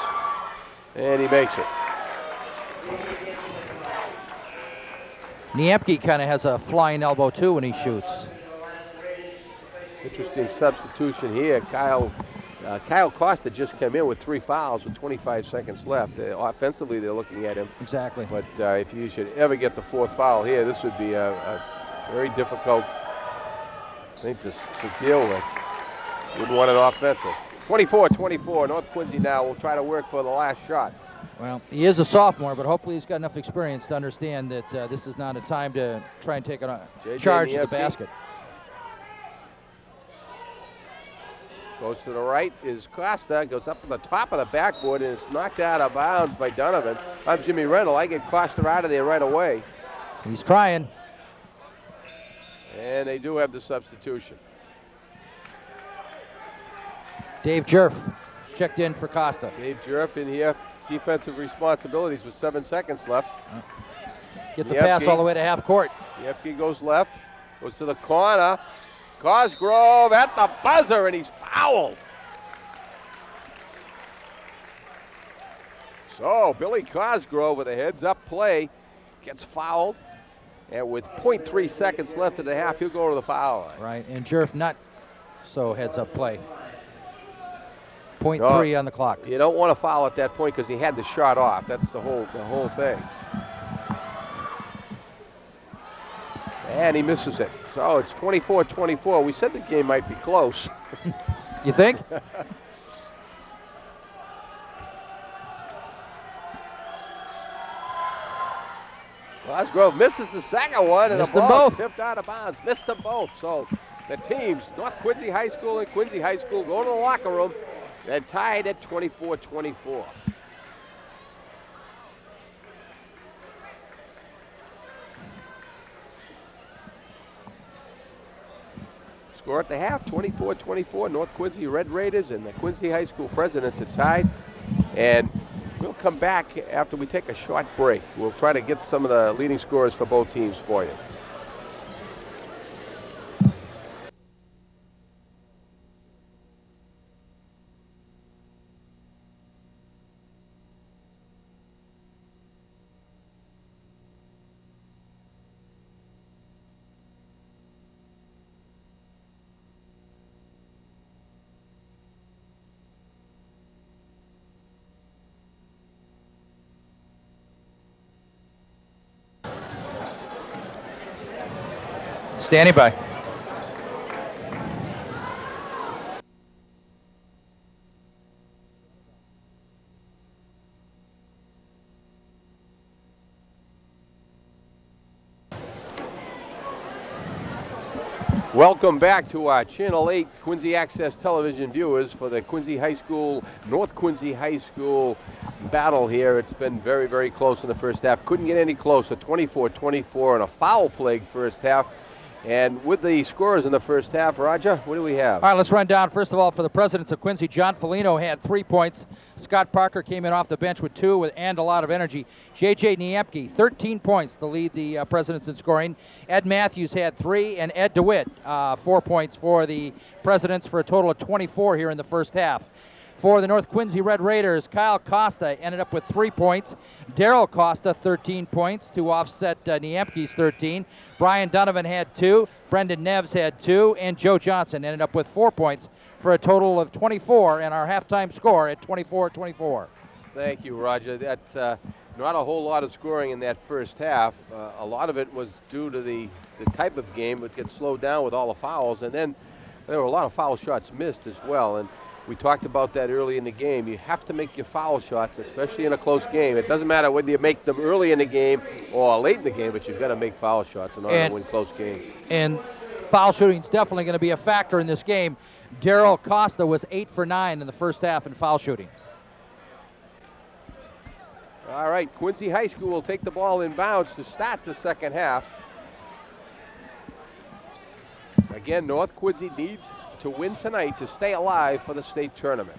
Speaker 1: and he makes it.
Speaker 2: Niemke kind of has a flying elbow too when he shoots.
Speaker 1: Interesting substitution here. Kyle Costa just came in with 3 fouls with 25 seconds left. Offensively, they're looking at him.
Speaker 2: Exactly.
Speaker 1: But if you should ever get the 4th foul here, this would be a very difficult thing to deal with. Wouldn't want it offensive. 24-24. North Quincy now will try to work for the last shot.
Speaker 2: Well, he is a sophomore, but hopefully he's got enough experience to understand that this is not a time to try and take a charge to the basket.
Speaker 1: Goes to the right is Costa, goes up to the top of the backboard and is knocked out of bounds by Donovan. I'm Jimmy Rendell. I get Costa out of there right away.
Speaker 2: He's trying.
Speaker 1: And they do have the substitution.
Speaker 2: Dave Jerf checked in for Costa.
Speaker 1: Dave Jerf in here, defensive responsibilities with 7 seconds left.
Speaker 2: Get the pass all the way to half court.
Speaker 1: Niemke goes left, goes to the corner. Cosgrove at the buzzer, and he's fouled. So Billy Cosgrove with a heads-up play gets fouled, and with 0.3 seconds left in the half, he'll go to the foul line.
Speaker 2: Right, and Jerf not so heads-up play. 0.3 on the clock.
Speaker 1: You don't want to foul at that point because he had the shot off. That's the whole thing. And he misses it. So it's 24-24. We said the game might be close.
Speaker 2: You think?
Speaker 1: Cosgrove misses the second one, and
Speaker 2: Missed
Speaker 1: the
Speaker 2: them
Speaker 1: ball
Speaker 2: both.
Speaker 1: tipped out of bounds. Missed them both. So the teams, North Quincy High School and Quincy High School, go to the locker room. They're tied at 24-24. Score at the half, 24-24. North Quincy Red Raiders and the Quincy High School Presidents are tied. And we'll come back after we take a short break. We'll try to get some of the leading scorers for both teams for you.
Speaker 2: Standing by.
Speaker 1: Welcome back to our Channel 8 Quincy Access television viewers for the Quincy High School, North Quincy High School battle here. It's been very, very close in the first half. Couldn't get any closer, 24-24 in a foul-plagued first half. And with the scores in the first half, Roger, what do we have?
Speaker 2: All right, let's run down. First of all, for the Presidents of Quincy, John Felino had 3 points. Scott Parker came in off the bench with 2 and a lot of energy. J.J. Niemke, 13 points to lead the Presidents in scoring. Ed Matthews had 3, and Ed DeWitt, 4 points for the Presidents for a total of 24 here in the first half. For the North Quincy Red Raiders, Kyle Costa ended up with 3 points. Daryl Costa, 13 points to offset Niemke's 13. Brian Donovan had 2. Brendan Neves had 2. And Joe Johnson ended up with 4 points for a total of 24, and our halftime score at 24-24.
Speaker 1: Thank you, Roger. That's not a whole lot of scoring in that first half. A lot of it was due to the type of game. It gets slowed down with all the fouls, and then there were a lot of foul shots missed as well. And we talked about that early in the game. You have to make your foul shots, especially in a close game. It doesn't matter whether you make them early in the game or late in the game, but you've got to make foul shots in order to win close games.
Speaker 2: And foul shooting is definitely going to be a factor in this game. Daryl Costa was 8 for 9 in the first half in foul shooting.
Speaker 1: All right, Quincy High School will take the ball inbounds to start the second half. Again, North Quincy needs to win tonight to stay alive for the state tournament.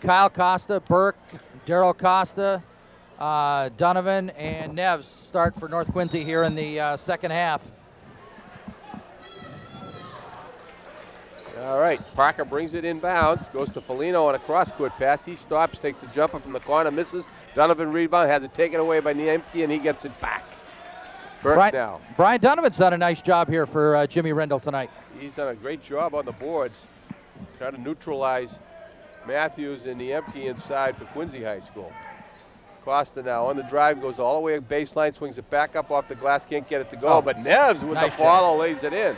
Speaker 2: Kyle Costa, Burke, Daryl Costa, Donovan and Neves start for North Quincy here in the second half.
Speaker 1: All right, Parker brings it inbounds, goes to Foligno on a cross-court pass. He stops, takes a jumper from the corner, misses. Donovan rebound, has it taken away by Niemke, and he gets it back. Burke now.
Speaker 2: Brian Donovan's done a nice job here for Jimmy Rendell tonight.
Speaker 1: He's done a great job on the boards, trying to neutralize Matthews and Niemke inside for Quincy High School. Costa now on the drive, goes all the way baseline, swings it back up off the glass, can't get it to go, but Neves with
Speaker 2: nice
Speaker 1: the follow lays it in.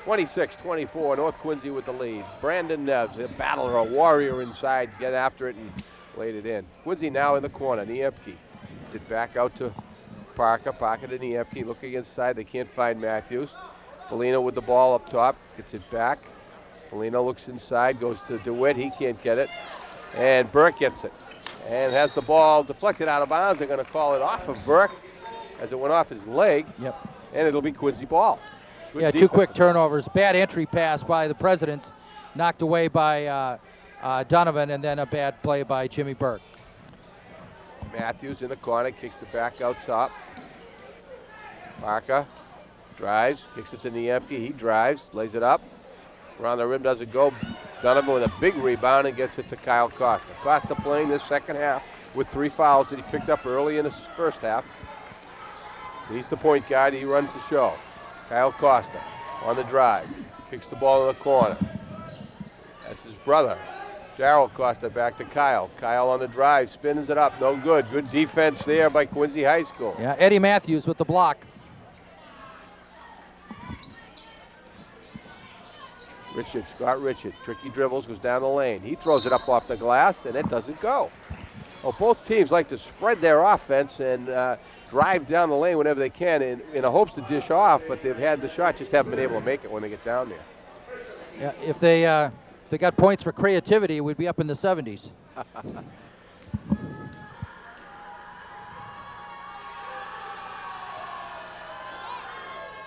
Speaker 1: 26-24, North Quincy with the lead. Brandon Neves, a battler, a warrior inside, get after it and laid it in. Quincy now in the corner, Niemke. Gets it back out to Parker, Parker to Niemke, looking inside, they can't find Matthews. Foligno with the ball up top, gets it back. Foligno looks inside, goes to DeWitt, he can't get it. And Burke gets it and has the ball deflected out of bounds. They're going to call it off of Burke as it went off his leg.
Speaker 2: Yep.
Speaker 1: And it'll be Quincy ball. Good
Speaker 2: yeah,
Speaker 1: defense.
Speaker 2: 2 quick turnovers. Bad entry pass by the Presidents, knocked away by Donovan, and then a bad play by Jimmy Burke.
Speaker 1: Matthews in the corner, kicks it back out top. Parker drives, kicks it to Niemke. He drives, lays it up. Around the rim doesn't go. Donovan with a big rebound and gets it to Kyle Costa. Costa playing this second half with 3 fouls that he picked up early in the first half. He's the point guard. He runs the show. Kyle Costa on the drive. Kicks the ball in the corner. That's his brother. Darryl Costa back to Kyle. Kyle on the drive. Spins it up. No good. Good defense there by Quincy High School.
Speaker 2: Yeah, Eddie Matthews with the block.
Speaker 1: Richard, Scott Richard. Tricky dribbles, goes down the lane. He throws it up off the glass, and it doesn't go. Well, both teams like to spread their offense and drive down the lane whenever they can in the hopes to dish off, but they've had the shot, just haven't been able to make it when they get down there.
Speaker 2: Yeah, if they got points for creativity, we'd be up in the 70s.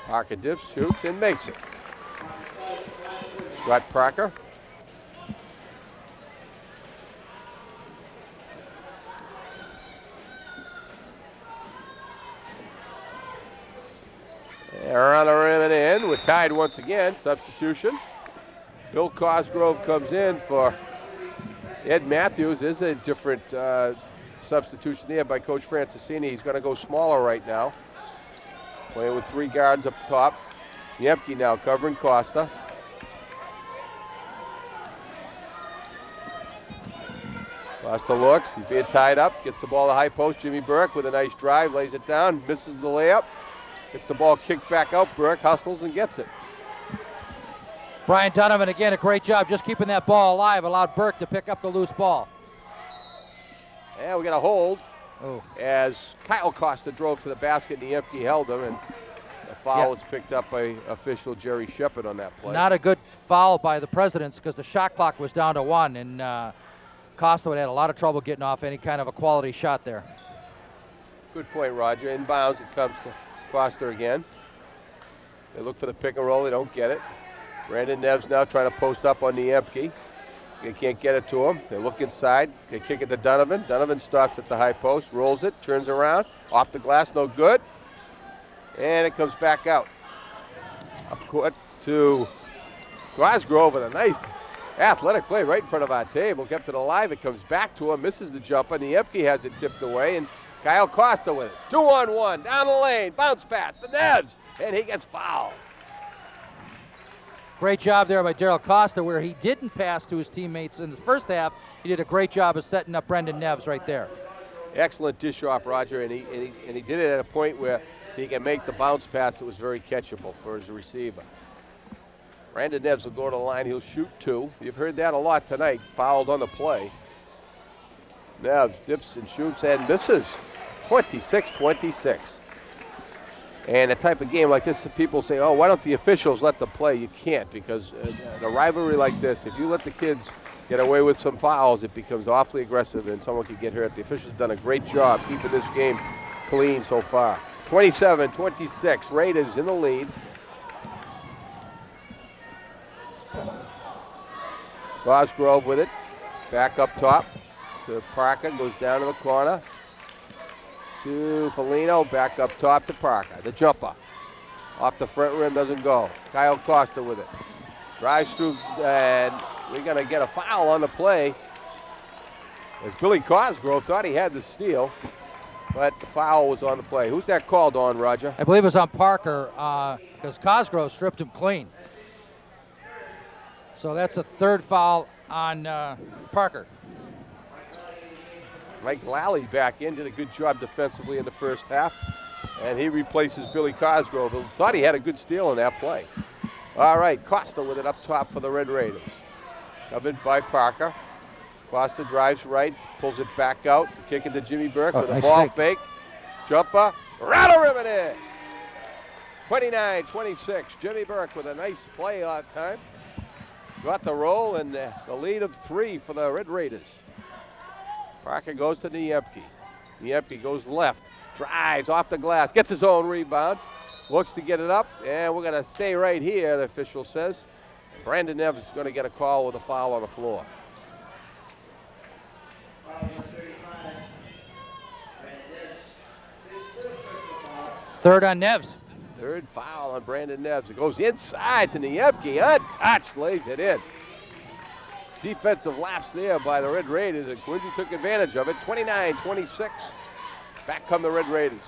Speaker 1: Parker dips, shoots, and makes it. Scott Parker. Around the rim and in. We're tied once again. Substitution. Bill Cosgrove comes in for Ed Matthews. Is a different substitution there by Coach Francisini. He's going to go smaller right now. Playing with 3 guards up top. Niemke now covering Costa. Costa looks. He's being tied up. Gets the ball to high post. Jimmy Burke with a nice drive. Lays it down. Misses the layup. Gets the ball kicked back out. Burke hustles and gets it.
Speaker 2: Brian Donovan, again, a great job just keeping that ball alive. Allowed Burke to pick up the loose ball.
Speaker 1: And we got a hold
Speaker 2: Oh.
Speaker 1: as Kyle Costa drove to the basket. Niemke held him, and the foul was picked up by official Jerry Shepard on that play.
Speaker 2: Not a good foul by the Presidents because the shot clock was down to 1, and Costa would have had a lot of trouble getting off any kind of a quality shot there.
Speaker 1: Good point, Roger. Inbounds, it comes to Costa again. They look for the pick and roll. They don't get it. Brandon Neves now trying to post up on Niemke. They can't get it to him. They look inside. They kick it to Donovan. Donovan stops at the high post, rolls it, turns around. Off the glass, no good. And it comes back out. Up court to Cosgrove with a nice athletic play right in front of our table. Kept it alive. It comes back to him. Misses the jumper. Niemke has it tipped away. And Kyle Costa with it. 2-on-1. Down the lane. Bounce pass to Neves. And he gets fouled.
Speaker 2: Great job there by Darryl Costa, where he didn't pass to his teammates in the first half. He did a great job of setting up Brendan Neves right there.
Speaker 1: Excellent dish off, Roger, and he did it at a point where he can make the bounce pass that was very catchable for his receiver. Brandon Neves will go to the line. He'll shoot 2. You've heard that a lot tonight. Fouled on the play. Neves dips and shoots and misses. 26-26. And a type of game like this, people say, oh, why don't the officials let them play? You can't, because a rivalry like this, if you let the kids get away with some fouls, it becomes awfully aggressive and someone could get hurt. The officials have done a great job keeping this game clean so far. 27-26, Raiders in the lead. Cosgrove with it, back up top. to Parker, goes down to the corner. To Foligno, back up top to Parker. The jumper. Off the front rim, doesn't go. Kyle Costa with it. Drives through, and we're going to get a foul on the play. As Billy Cosgrove thought he had the steal, but the foul was on the play. Who's that called on, Roger?
Speaker 2: I believe it was on Parker because Cosgrove stripped him clean. So that's a third foul on Parker.
Speaker 1: Mike Lally back in, did a good job defensively in the first half. And he replaces Billy Cosgrove, who thought he had a good steal in that play. All right, Costa with it up top for the Red Raiders. Covered by Parker. Costa drives right, pulls it back out, kick it to Jimmy Burke with a
Speaker 2: nice
Speaker 1: ball fake. Jumper, rattle ribbon it. 29-26, Jimmy Burke with a nice play on time. Got the roll and the lead of 3 for the Red Raiders. Parker goes to Niemke. Niemke goes left, drives off the glass, gets his own rebound, looks to get it up, and we're going to stay right here, the official says. Brandon Neves is going to get a call with a foul on the floor.
Speaker 2: Third on Neves.
Speaker 1: Third foul on Brandon Neves. It goes inside to Niemke, untouched, lays it in. Defensive lapse there by the Red Raiders, and Quincy took advantage of it. 29-26. Back come the Red Raiders.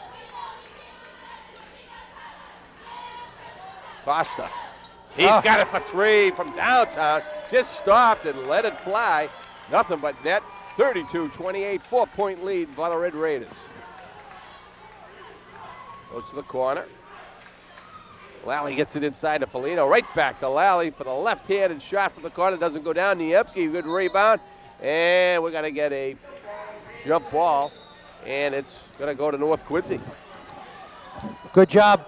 Speaker 1: Costa. He's got it for 3 from downtown. Just stopped and let it fly. Nothing but net. 32-28, 4-point lead by the Red Raiders. Goes to the corner. Lally gets it inside to Foligno. Right back to Lally for the left-handed shot from the corner. Doesn't go down. Niemke, good rebound. And we're going to get a jump ball. And it's going to go to North Quincy.
Speaker 2: Good job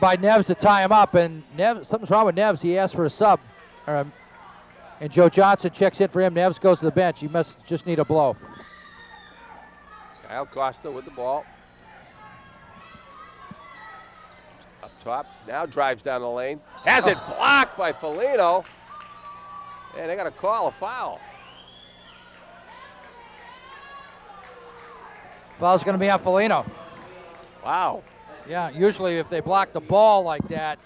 Speaker 2: by Neves to tie him up. And Neves, something's wrong with Neves. He asked for a sub. And Joe Johnson checks in for him. Neves goes to the bench. He must just need a blow.
Speaker 1: Kyle Costa with the ball. Up top. Now drives down the lane. Has it blocked by Foligno. And they got to call a foul.
Speaker 2: Foul's going to be on Foligno.
Speaker 1: Wow.
Speaker 2: Yeah, usually if they block the ball like that,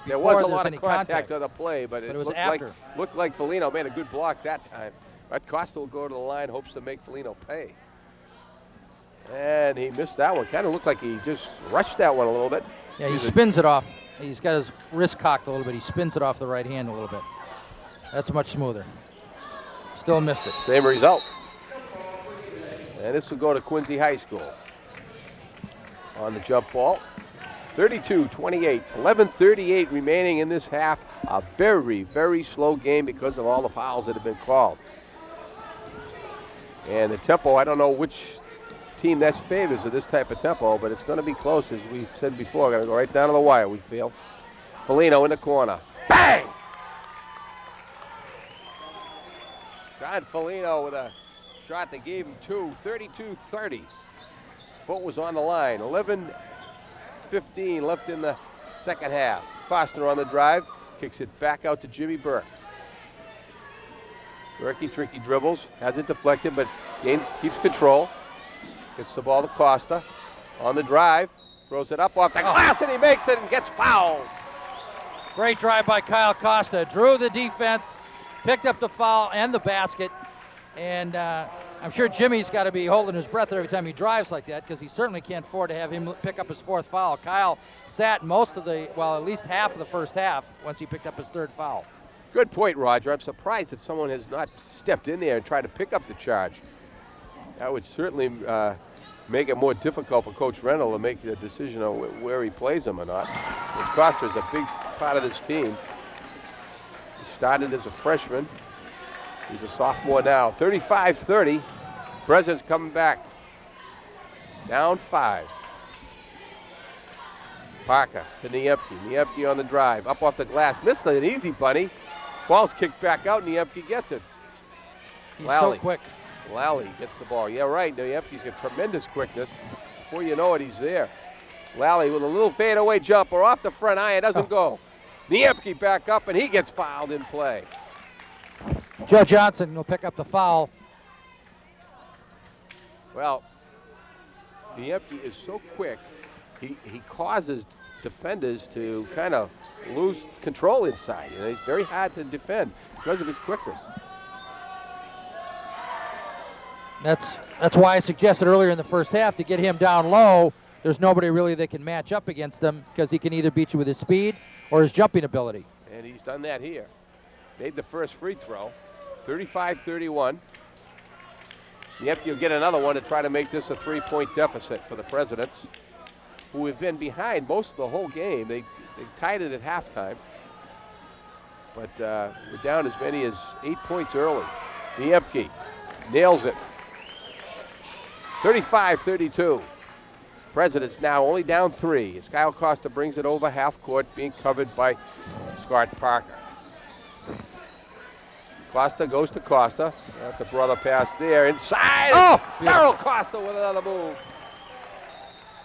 Speaker 1: there was a
Speaker 2: there's
Speaker 1: lot
Speaker 2: any
Speaker 1: of contact on the play, but it
Speaker 2: was
Speaker 1: looked
Speaker 2: after.
Speaker 1: Like Foligno made a good block that time. But Costa will go to the line, hopes to make Foligno pay. And he missed that one. Kind of looked like he just rushed that one a little bit.
Speaker 2: Yeah, he spins it off. He's got his wrist cocked a little bit. He spins it off the right hand a little bit. That's much smoother. Still missed it.
Speaker 1: Same result. And this will go to Quincy High School. On the jump ball. 32-28, 11:38 remaining in this half. A very, very slow game because of all the fouls that have been called. And the tempo, I don't know which team that's favors of this type of tempo, but it's going to be close, as we said before. Going to go right down to the wire, we feel. Foligno in the corner. Bang! John Foligno with a shot that gave him 2, 32-30. Foot was on the line. 11:15 left in the second half. Foster on the drive, kicks it back out to Jimmy Burke. Burke, tricky dribbles, has it deflected, but keeps control. Gets the ball to Costa. On the drive, throws it up off the glass, and he makes it and gets fouled.
Speaker 2: Great drive by Kyle Costa. Drew the defense, picked up the foul and the basket, and I'm sure Jimmy's got to be holding his breath every time he drives like that, because he certainly can't afford to have him pick up his 4th foul. Kyle sat most of at least half of the first half once he picked up his 3rd foul.
Speaker 1: Good point, Roger. I'm surprised that someone has not stepped in there and tried to pick up the charge. That would certainly make it more difficult for Coach Rendell to make the decision on where he plays him or not. And Costa's a big part of this team. He started as a freshman. He's a sophomore now. 35-30. President's coming back. Down 5. Parker to Niemke. Niemke on the drive. Up off the glass. Missed an easy bunny. Ball's kicked back out. Niemke gets it.
Speaker 2: He's
Speaker 1: Lally.
Speaker 2: so quick.
Speaker 1: Lally gets the ball. Yeah, right. Niemke's got tremendous quickness. Before you know it, he's there. Lally with a little fadeaway jumper off the front iron. Doesn't go. Niemke back up, and he gets fouled in play.
Speaker 2: Joe Johnson will pick up the foul.
Speaker 1: Well, Niemke is so quick, he causes defenders to kind of lose control inside. You know, he's very hard to defend because of his quickness.
Speaker 2: That's why I suggested earlier in the first half to get him down low. There's nobody really that can match up against him because he can either beat you with his speed or his jumping ability.
Speaker 1: And he's done that here. Made the first free throw, 35-31. Niemke will get another one to try to make this a 3-point deficit for the Presidents, who have been behind most of the whole game. They tied it at halftime, but we're down as many as 8 points early. Niemke nails it. 35-32. Presidents now only down 3 as Kyle Costa brings it over half court, being covered by Scott Parker. Costa goes to Costa. That's a brother pass there. Inside.
Speaker 2: Oh!
Speaker 1: Darryl Costa with another move.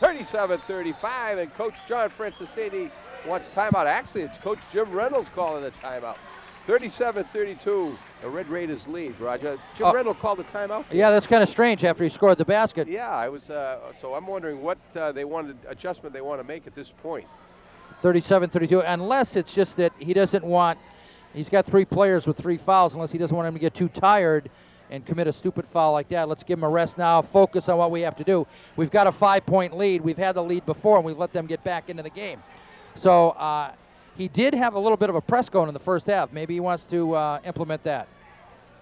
Speaker 1: 37-35, and Coach John Francisini wants timeout. Actually, it's Coach Jim Reynolds calling a timeout. 37-32, the Red Raiders lead, Roger. Jim Reynolds called a timeout?
Speaker 2: Yeah, that's kind of strange after he scored the basket.
Speaker 1: Yeah, I was. So I'm wondering what adjustment they want to make at this point.
Speaker 2: 37-32, unless it's just that he doesn't want, he's got 3 players with 3 fouls, unless he doesn't want him to get too tired and commit a stupid foul like that. Let's give him a rest now, focus on what we have to do. We've got a 5-point lead. We've had the lead before, and we've let them get back into the game. So he did have a little bit of a press going in the first half. Maybe he wants to implement that.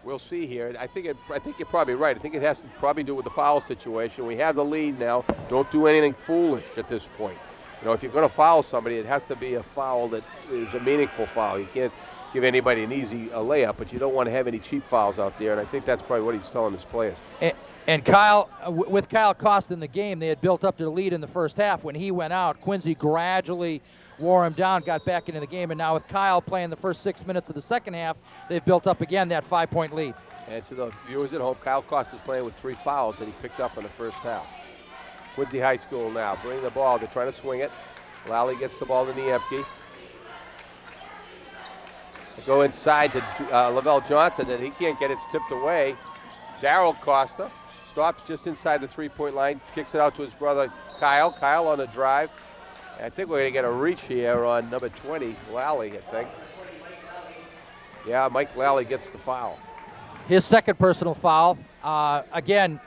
Speaker 1: We'll see here. I think you're probably right. I think it has to probably do with the foul situation. We have the lead now. Don't do anything foolish at this point. You know, if you're going to foul somebody, it has to be a foul that is a meaningful foul. You can't give anybody an easy layup, but you don't want to have any cheap fouls out there, and I think that's probably what he's telling his players.
Speaker 2: And Kyle, with Kyle Costa in the game, they had built up to the lead in the first half. When he went out, Quincy gradually wore him down, got back into the game, and now with Kyle playing the first 6 minutes of the second half, they've built up again that 5-point lead.
Speaker 1: And to the viewers at home, Kyle Costa's playing with 3 fouls that he picked up in the first half. Quincy High School now bringing the ball. They're trying to swing it. Lally gets the ball to Niemke. They go inside to Lavelle Johnson, and he can't get it tipped away. Darryl Costa stops just inside the 3-point line, kicks it out to his brother Kyle. Kyle on the drive. I think we're going to get a reach here on number 20, Lally, I think. Yeah, Mike Lally gets the foul.
Speaker 2: His second personal foul. Again,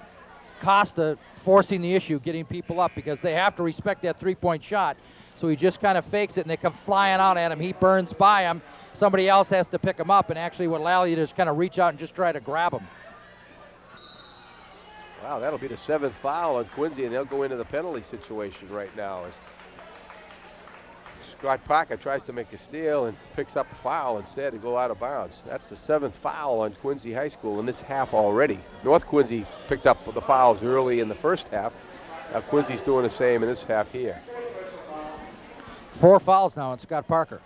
Speaker 2: Costa forcing the issue, getting people up because they have to respect that 3-point shot. So he just kind of fakes it, and they come flying out at him. He burns by him. Somebody else has to pick him up, and actually what Lally did is kind of reach out and just try to grab him.
Speaker 1: Wow, that'll be the 7th foul on Quincy, and they'll go into the penalty situation right now as Scott Parker tries to make a steal and picks up a foul instead to go out of bounds. That's the 7th foul on Quincy High School in this half already. North Quincy picked up the fouls early in the first half. Now Quincy's doing the same in this half here.
Speaker 2: 4 fouls now on Scott Parker.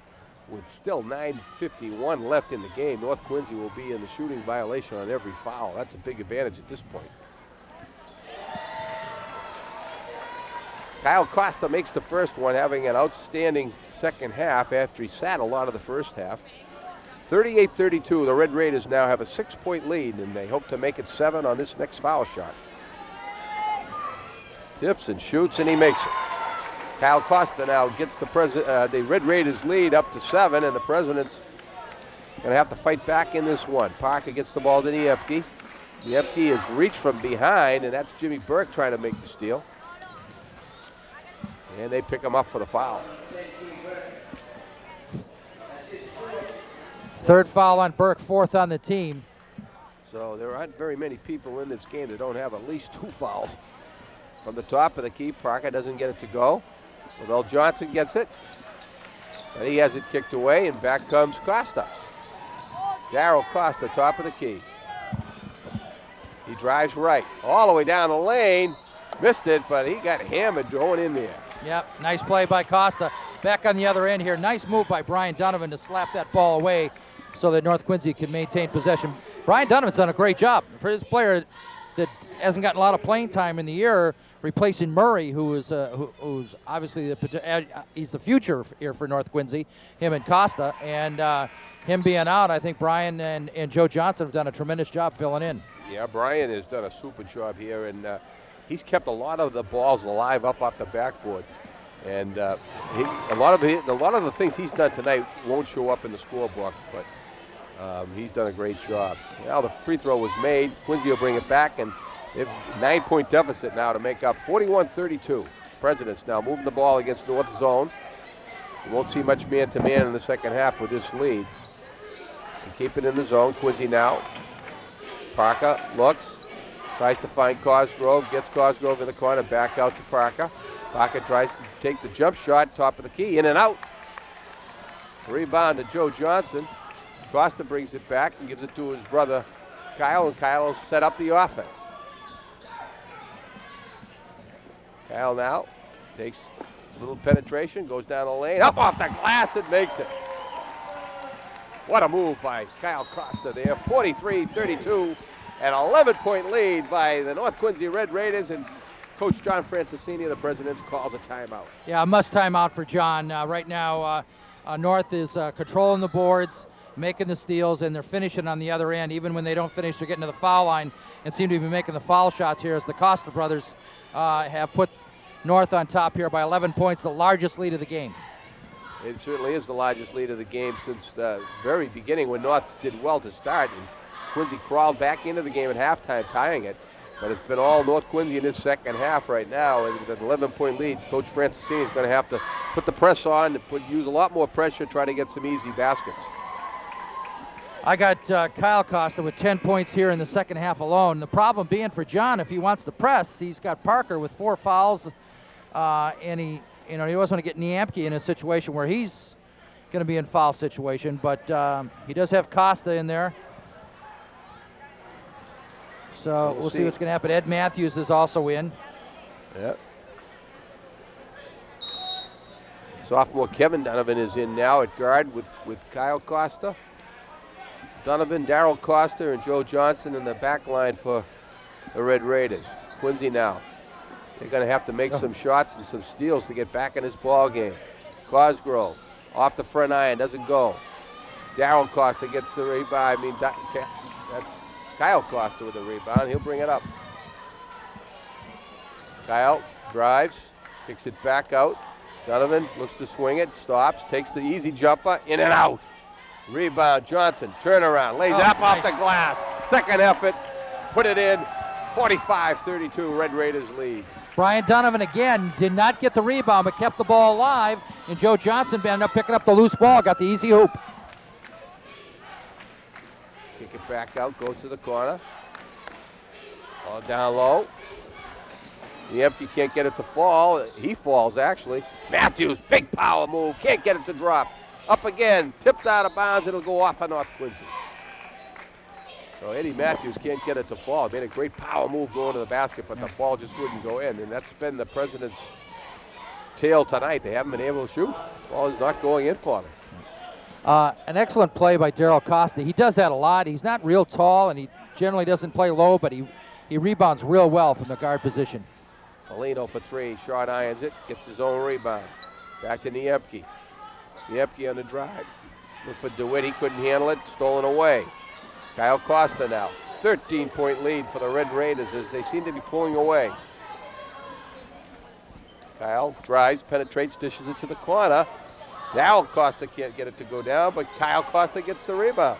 Speaker 1: With still 9:51 left in the game, North Quincy will be in the shooting violation on every foul. That's a big advantage at this point. Kyle Costa makes the first one, having an outstanding second half after he sat a lot of the first half. 38-32, the Red Raiders now have a 6-point lead, and they hope to make it 7 on this next foul shot. Tips and shoots, and he makes it. Kyle Costa now gets the Red Raiders lead up to 7, and the Presidents going to have to fight back in this one. Parker gets the ball to Niemke. Niemke is reached from behind, and that's Jimmy Burke trying to make the steal. And they pick him up for the foul.
Speaker 2: 3rd foul on Burke, 4th on the team.
Speaker 1: So there aren't very many people in this game that don't have at least 2 fouls. From the top of the key, Parker doesn't get it to go. Lavelle Johnson gets it. And he has it kicked away, and back comes Costa. Darryl Costa, top of the key. He drives right, all the way down the lane. Missed it, but he got hammered going in there.
Speaker 2: Yep, nice play by Costa. Back on the other end here. Nice move by Brian Donovan to slap that ball away so that North Quincy can maintain possession. Brian Donovan's done a great job. For his player that hasn't gotten a lot of playing time in the year, replacing Murray, who's obviously he's the future here for North Quincy, him and Costa, and him being out, I think Brian and Joe Johnson have done a tremendous job filling in.
Speaker 1: Yeah, Brian has done a super job here, and he's kept a lot of the balls alive up off the backboard. And a lot of the things he's done tonight won't show up in the scorebook, but he's done a great job. Now the free throw was made. Quincy will bring it back, and they have 9-point deficit now to make up 41-32. Presidents now moving the ball against North zone. You won't see much man-to-man in the second half with this lead. And keep it in the zone. Quincy now. Parker looks, tries to find Cosgrove, gets Cosgrove in the corner, back out to Parker. Parker tries to take the jump shot, top of the key, in and out. Rebound to Joe Johnson. Costa brings it back and gives it to his brother Kyle, and Kyle will set up the offense. Kyle now takes a little penetration, goes down the lane, up off the glass and makes it. What a move by Kyle Costa there. 43-32, an 11-point lead by the North Quincy Red Raiders, and Coach John Francisini, the Presidents, calls a timeout.
Speaker 2: Yeah, a must timeout for John. Right now, North is controlling the boards, making the steals, and they're finishing on the other end. Even when they don't finish, they're getting to the foul line and seem to be making the foul shots here as the Costa brothers have put North on top here by 11 points, the largest lead of the game.
Speaker 1: It certainly is the largest lead of the game since the very beginning when North did well to start. And Quincy crawled back into the game at halftime, tying it. But it's been all North Quincy in this second half right now. And with an 11-point lead, Coach Francisini is going to have to put the press on, use a lot more pressure, try to get some easy baskets.
Speaker 2: I got Kyle Costa with 10 points here in the second half alone. The problem being for John, if he wants to press, he's got Parker with 4 fouls, and he doesn't want to get Niemke in a situation where he's going to be in foul situation, but he does have Costa in there. So we'll see what's going to happen. Ed Matthews is also in.
Speaker 1: Yep. Sophomore Kevin Donovan is in now at guard with Kyle Costa. Donovan, Darrell Costa, and Joe Johnson in the back line for the Red Raiders. Quincy now. They're going to have to make some shots and some steals to get back in this ball game. Cosgrove off the front iron, doesn't go. Darrell Costa gets the rebound. That's Kyle Costa with the rebound. He'll bring it up. Kyle drives, kicks it back out. Donovan looks to swing it, stops, takes the easy jumper, in and out. Rebound, Johnson, turnaround, lays it up off the glass. Second effort, put it in. 45-32, Red Raiders lead.
Speaker 2: Brian Donovan again did not get the rebound, but kept the ball alive, and Joe Johnson ended up picking up the loose ball, got the easy hoop.
Speaker 1: Kick it back out, goes to the corner. Ball down low. Niemke can't get it to fall. He falls, actually. Matthews, big power move, can't get it to drop. Up again, tipped out of bounds, it'll go off on North Quincy. So Eddie Matthews can't get it to fall. Made a great power move going to the basket, but the ball just wouldn't go in, and that's been the President's tale tonight. They haven't been able to shoot. Ball is not going in for them.
Speaker 2: An excellent play by Darrell Costa. He does that a lot. He's not real tall, and he generally doesn't play low, but he rebounds real well from the guard position.
Speaker 1: Polino for 3, short irons it, gets his own rebound. Back to Niemke. Niemke on the drive. Look for DeWitt, he couldn't handle it, stolen away. Kyle Costa now, 13-point lead for the Red Raiders as they seem to be pulling away. Kyle drives, penetrates, dishes it to the corner. Now Costa can't get it to go down, but Kyle Costa gets the rebound.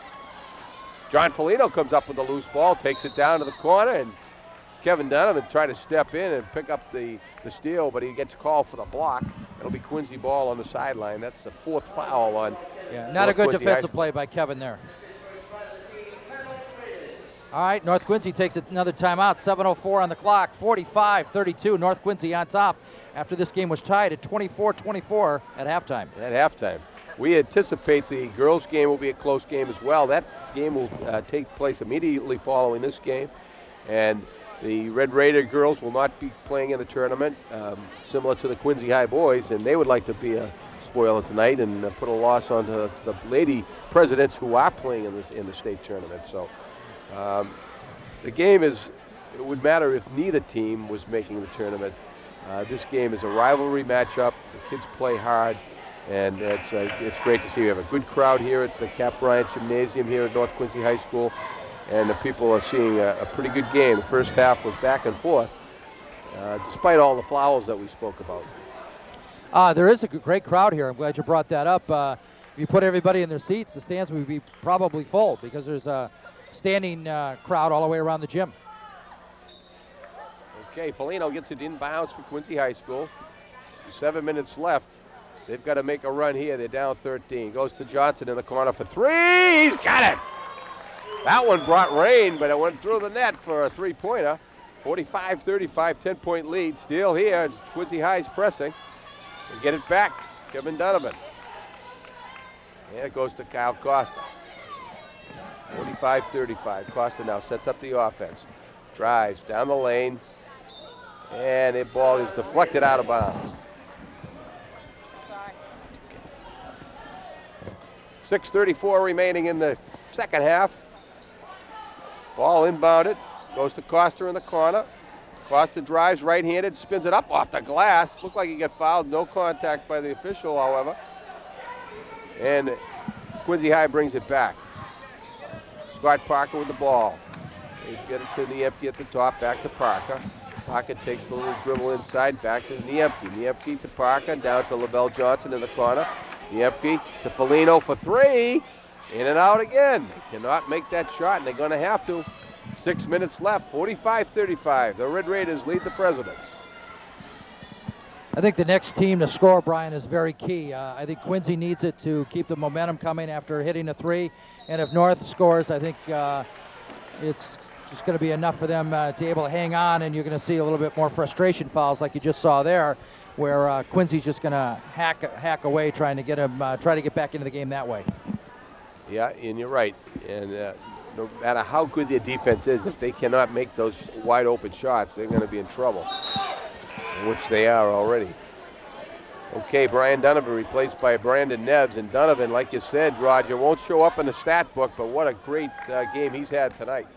Speaker 1: John Folino comes up with a loose ball, takes it down to the corner, and Kevin Donovan trying to step in and pick up the steal, but he gets called for the block. It'll be Quincy ball on the sideline. That's the 4th foul on.
Speaker 2: Yeah, not a good defensive play by Kevin there. All right, North Quincy takes another timeout. 7:04 on the clock. 45-32. North Quincy on top after this game was tied at 24-24 at halftime.
Speaker 1: At halftime. We anticipate the girls' game will be a close game as well. That game will take place immediately following this game. And the Red Raider girls will not be playing in the tournament, similar to the Quincy High boys, and they would like to be a spoiler tonight and put a loss on to the Lady Presidents who are playing in the state tournament. So the game is it would matter if neither team was making the tournament. This game is a rivalry matchup. The kids play hard, and it's great to see. We have a good crowd here at the Cap Bryant Gymnasium here at North Quincy High School, and the people are seeing a pretty good game. The first half was back and forth, despite all the fouls that we spoke about.
Speaker 2: There is a great crowd here. I'm glad you brought that up. If you put everybody in their seats, the stands would be probably full because there's a standing crowd all the way around the gym.
Speaker 1: Okay, Foligno gets it inbounds for Quincy High School. 7 minutes left. They've got to make a run here. They're down 13. Goes to Johnson in the corner for three. He's got it. That one brought rain, but it went through the net for a three-pointer. 45-35, 10-point lead. Still here. It's Quincy High's pressing. They get it back. Kevin Donovan. And it goes to Kyle Costa. 45-35. Costa now sets up the offense. Drives down the lane. And the ball is deflected out of bounds. 6:34 remaining in the second half. Ball inbounded. Goes to Costa in the corner. Costa drives right-handed, spins it up off the glass. Looked like he got fouled. No contact by the official, however. And Quincy High brings it back. Scott Parker with the ball. They get it to Niemke at the top, back to Parker. Parker takes a little dribble inside, back to Niemke. Niemke to Parker, down to Lavelle Johnson in the corner. Niemke to Foligno for three. In and out again. They cannot make that shot, and they're going to have to. 6 minutes left, 45-35. The Red Raiders lead the Presidents.
Speaker 2: I think the next team to score, Brian, is very key. I think Quincy needs it to keep the momentum coming after hitting a three. And if North scores, I think it's just going to be enough for them to be able to hang on, and you're going to see a little bit more frustration fouls like you just saw there, where Quincy's just going to hack away trying to get him, try to get back into the game that way.
Speaker 1: Yeah, and you're right. And no matter how good their defense is, if they cannot make those wide open shots, they're going to be in trouble, which they are already. Okay, Brian Donovan replaced by Brandon Neves. And Donovan, like you said, Roger, won't show up in the stat book, but what a great game he's had tonight.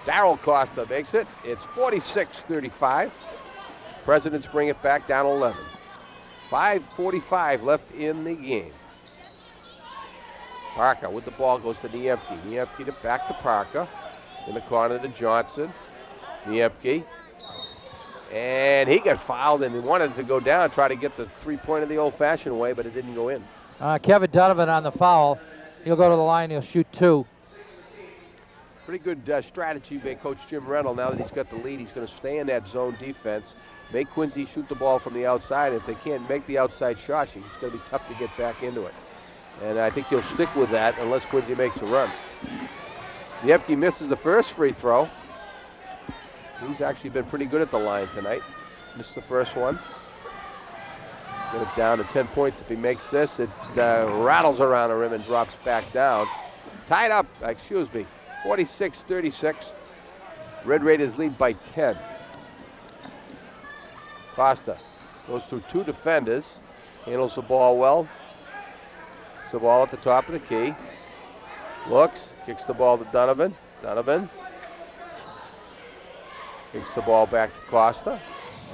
Speaker 1: Darryl Costa makes it. It's 46-35. Presidents bring it back down 11. 5:45 left in the game. Parker with the ball goes to Niemke. Niemke back to Parker. In the corner to Johnson. Niemke. And he got fouled and he wanted to go down, try to get the three-pointer the old-fashioned way, but it didn't go in.
Speaker 2: Kevin Donovan on the foul. He'll go to the line. He'll shoot two.
Speaker 1: Pretty good strategy by Coach Jim Reynolds. Now that he's got the lead, he's going to stay in that zone defense, make Quincy shoot the ball from the outside. If they can't make the outside shots, it's going to be tough to get back into it. And I think he'll stick with that unless Quincy makes a run. Niemke misses the first free throw. He's actually been pretty good at the line tonight. Missed the first one. Get it down to 10 points if he makes this. It rattles around the rim and drops back down. Tied up, 46-36. Red Raiders lead by 10. Costa goes through two defenders, handles the ball well. It's the ball at the top of the key. Looks, kicks the ball to Donovan. Donovan kicks the ball back to Costa.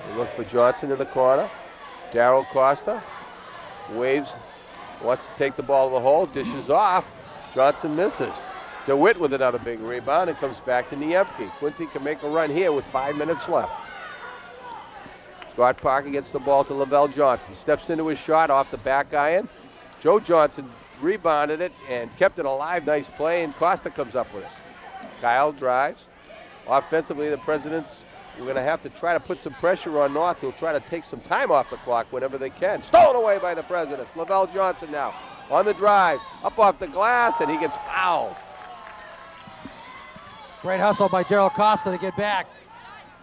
Speaker 1: He looks for Johnson in the corner. Darryl Costa waves, wants to take the ball to the hole, dishes off. Johnson misses. DeWitt with another big rebound. It comes back to Niemke. Quincy can make a run here with 5 minutes left. Scott Parker gets the ball to Lavelle Johnson. Steps into his shot off the back iron. Joe Johnson rebounded it and kept it alive. Nice play, and Costa comes up with it. Kyle drives. Offensively, the Presidents are going to have to try to put some pressure on North. He'll try to take some time off the clock whenever they can. Stolen away by the Presidents. Lavelle Johnson now on the drive. Up off the glass, and he gets fouled.
Speaker 2: Great hustle by Darryl Costa to get back,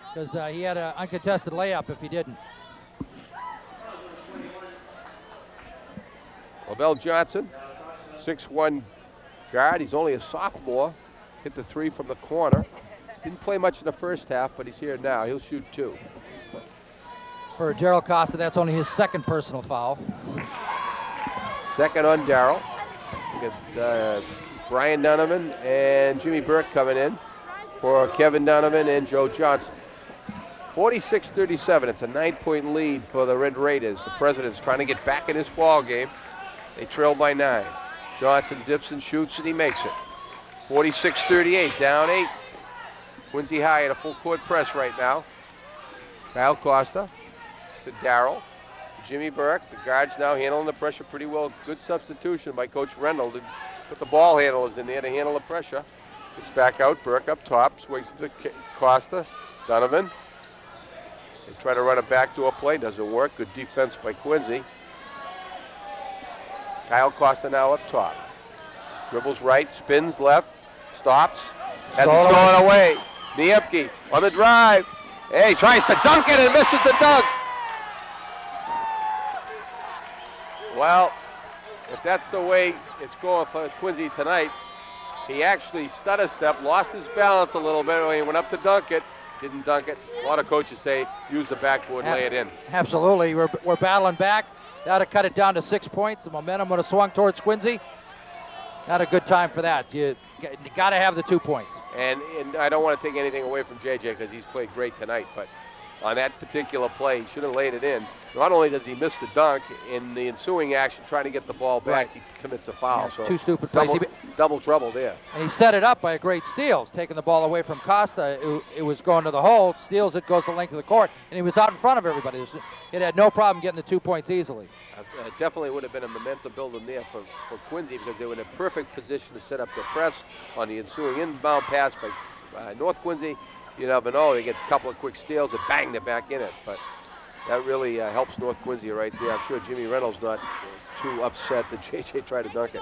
Speaker 2: because he had an uncontested layup if he didn't.
Speaker 1: Lavelle Johnson, 6'1" guard. He's only a sophomore. Hit the three from the corner. Didn't play much in the first half, but he's here now. He'll shoot two.
Speaker 2: For Darryl Costa, that's only his second personal foul.
Speaker 1: Second on Darryl. Brian Donovan and Jimmy Burke coming in for Kevin Donovan and Joe Johnson. 46-37. It's a 9-point lead for the Red Raiders. The Presidents trying to get back in this ball game. They trail by 9. Johnson dips and shoots, and he makes it. 46-38, down 8. Quincy High in a full court press right now. Kyle Costa to Darrell. Jimmy Burke. The guards now handling the pressure pretty well. Good substitution by Coach Rendell to put the ball handlers in there to handle the pressure. Gets back out. Burke up top. Swings it to Costa. Donovan. They try to run a backdoor play. Doesn't work. Good defense by Quincy. Kyle Costa now up top. Dribbles right. Spins left. Stops. As it's going away. Niemke on the drive. Hey, tries to dunk it and misses the dunk. Well, if that's the way it's going for Quincy tonight, he actually stutter stepped, lost his balance a little bit when he went up to dunk it. Didn't dunk it. A lot of coaches say use the backboard, lay it in.
Speaker 2: Absolutely. We're battling back. That would cut it down to 6 points. The momentum would have swung towards Quincy. Not a good time for that. You got to have the 2 points.
Speaker 1: And I don't want to take anything away from JJ because he's played great tonight, but on that particular play, he should have laid it in. Not only does he miss the dunk, in the ensuing action, trying to get the ball back, he commits a foul.
Speaker 2: Yeah,
Speaker 1: so
Speaker 2: 2 stupid plays.
Speaker 1: Double trouble there.
Speaker 2: And he set it up by a great steal. He's taking the ball away from Costa. It was going to the hole, steals it, goes the length of the court, and he was out in front of everybody. It had no problem getting the 2 points easily.
Speaker 1: Definitely would have been a momentum builder there for Quincy because they were in a perfect position to set up the press on the ensuing inbound pass by North Quincy. You never know, they get a couple of quick steals and bang, they're back in it. But that really helps North Quincy right there. I'm sure Jimmy Reynolds not too upset that JJ tried to dunk it.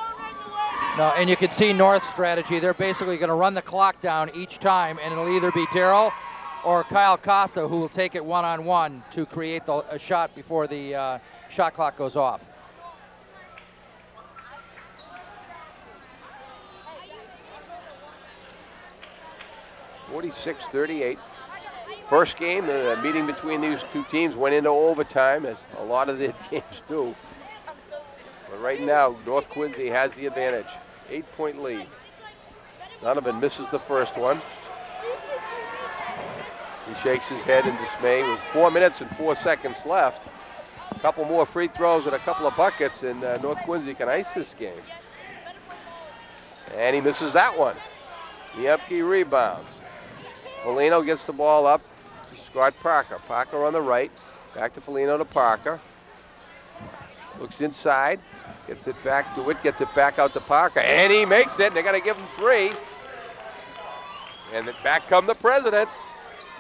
Speaker 2: No, and you can see North's strategy. They're basically going to run the clock down each time, and it'll either be Darrell or Kyle Costa who will take it one-on-one to create a shot before the shot clock goes off.
Speaker 1: (46-38). First game, the meeting between these two teams went into overtime, as a lot of their games do. But right now, North Quincy has the advantage. 8-point lead. Donovan misses the first one. He shakes his head in dismay with 4 minutes and 4 seconds left. A couple more free throws and a couple of buckets, and North Quincy can ice this game. And he misses that one. Niemke rebounds. Foligno gets the ball up to Scott Parker. Parker on the right. Back to Foligno to Parker. Looks inside. Gets it back. DeWitt gets it back out to Parker. And he makes it. They're going to give him 3. And back come the Presidents.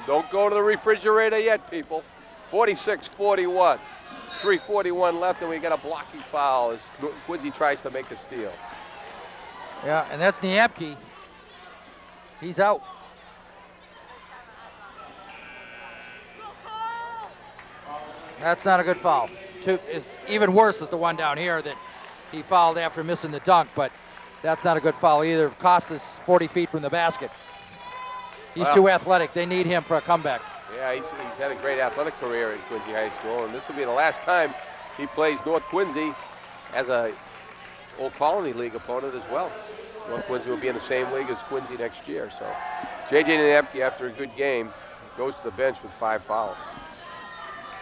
Speaker 1: Don't go to the refrigerator yet, people. 46-41. 3:41 left, and we got a blocking foul as Quincy tries to make a steal.
Speaker 2: Yeah, and that's Niemke. He's out. That's not a good foul. Even worse is the one down here that he fouled after missing the dunk, but that's not a good foul either. Costa's 40 feet from the basket. He's too athletic. They need him for a comeback.
Speaker 1: Yeah, he's had a great athletic career at Quincy High School, and this will be the last time he plays North Quincy as a Old Colony League opponent as well. North Quincy will be in the same league as Quincy next year. So JJ Niemke, after a good game, goes to the bench with 5 fouls.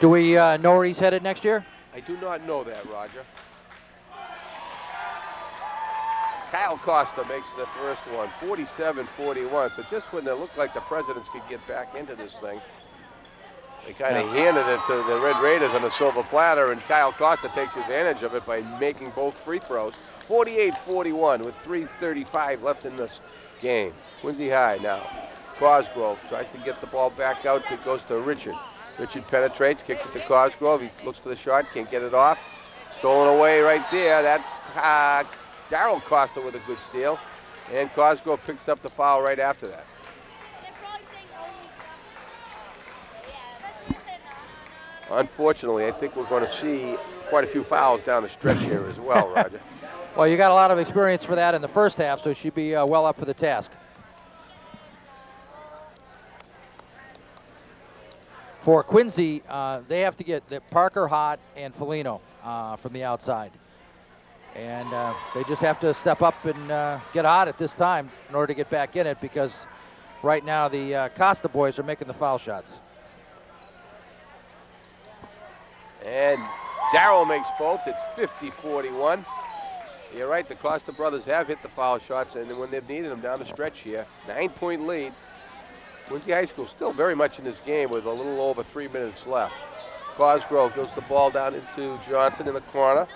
Speaker 2: Do we know where he's headed next year?
Speaker 1: I do not know that, Roger. Kyle Costa makes the first one, 47-41. So just when it looked like the Presidents could get back into this thing, they kind of handed it to the Red Raiders on a silver platter, and Kyle Costa takes advantage of it by making both free throws. 48-41 with 3:35 left in this game. Quincy High now. Cosgrove tries to get the ball back out. It goes to Richard. Richard penetrates, kicks it to Cosgrove. He looks for the shot, can't get it off. Stolen away right there. That's Darrell Costa with a good steal. And Cosgrove picks up the foul right after that. Unfortunately, I think we're going to see quite a few fouls down the stretch here as well, Roger.
Speaker 2: Well, you got a lot of experience for that in the first half, so she'd be well up for the task. For Quincy, they have to get Parker, Hott, and Foligno from the outside. And they just have to step up and get hot at this time in order to get back in it, because right now the Costa boys are making the foul shots.
Speaker 1: And Darrell makes both. It's 50-41. You're right, the Costa brothers have hit the foul shots, and when they've needed them down the stretch here, 9-point lead. Quincy High School still very much in this game with a little over 3 minutes left. Cosgrove goes the ball down into Johnson in the corner.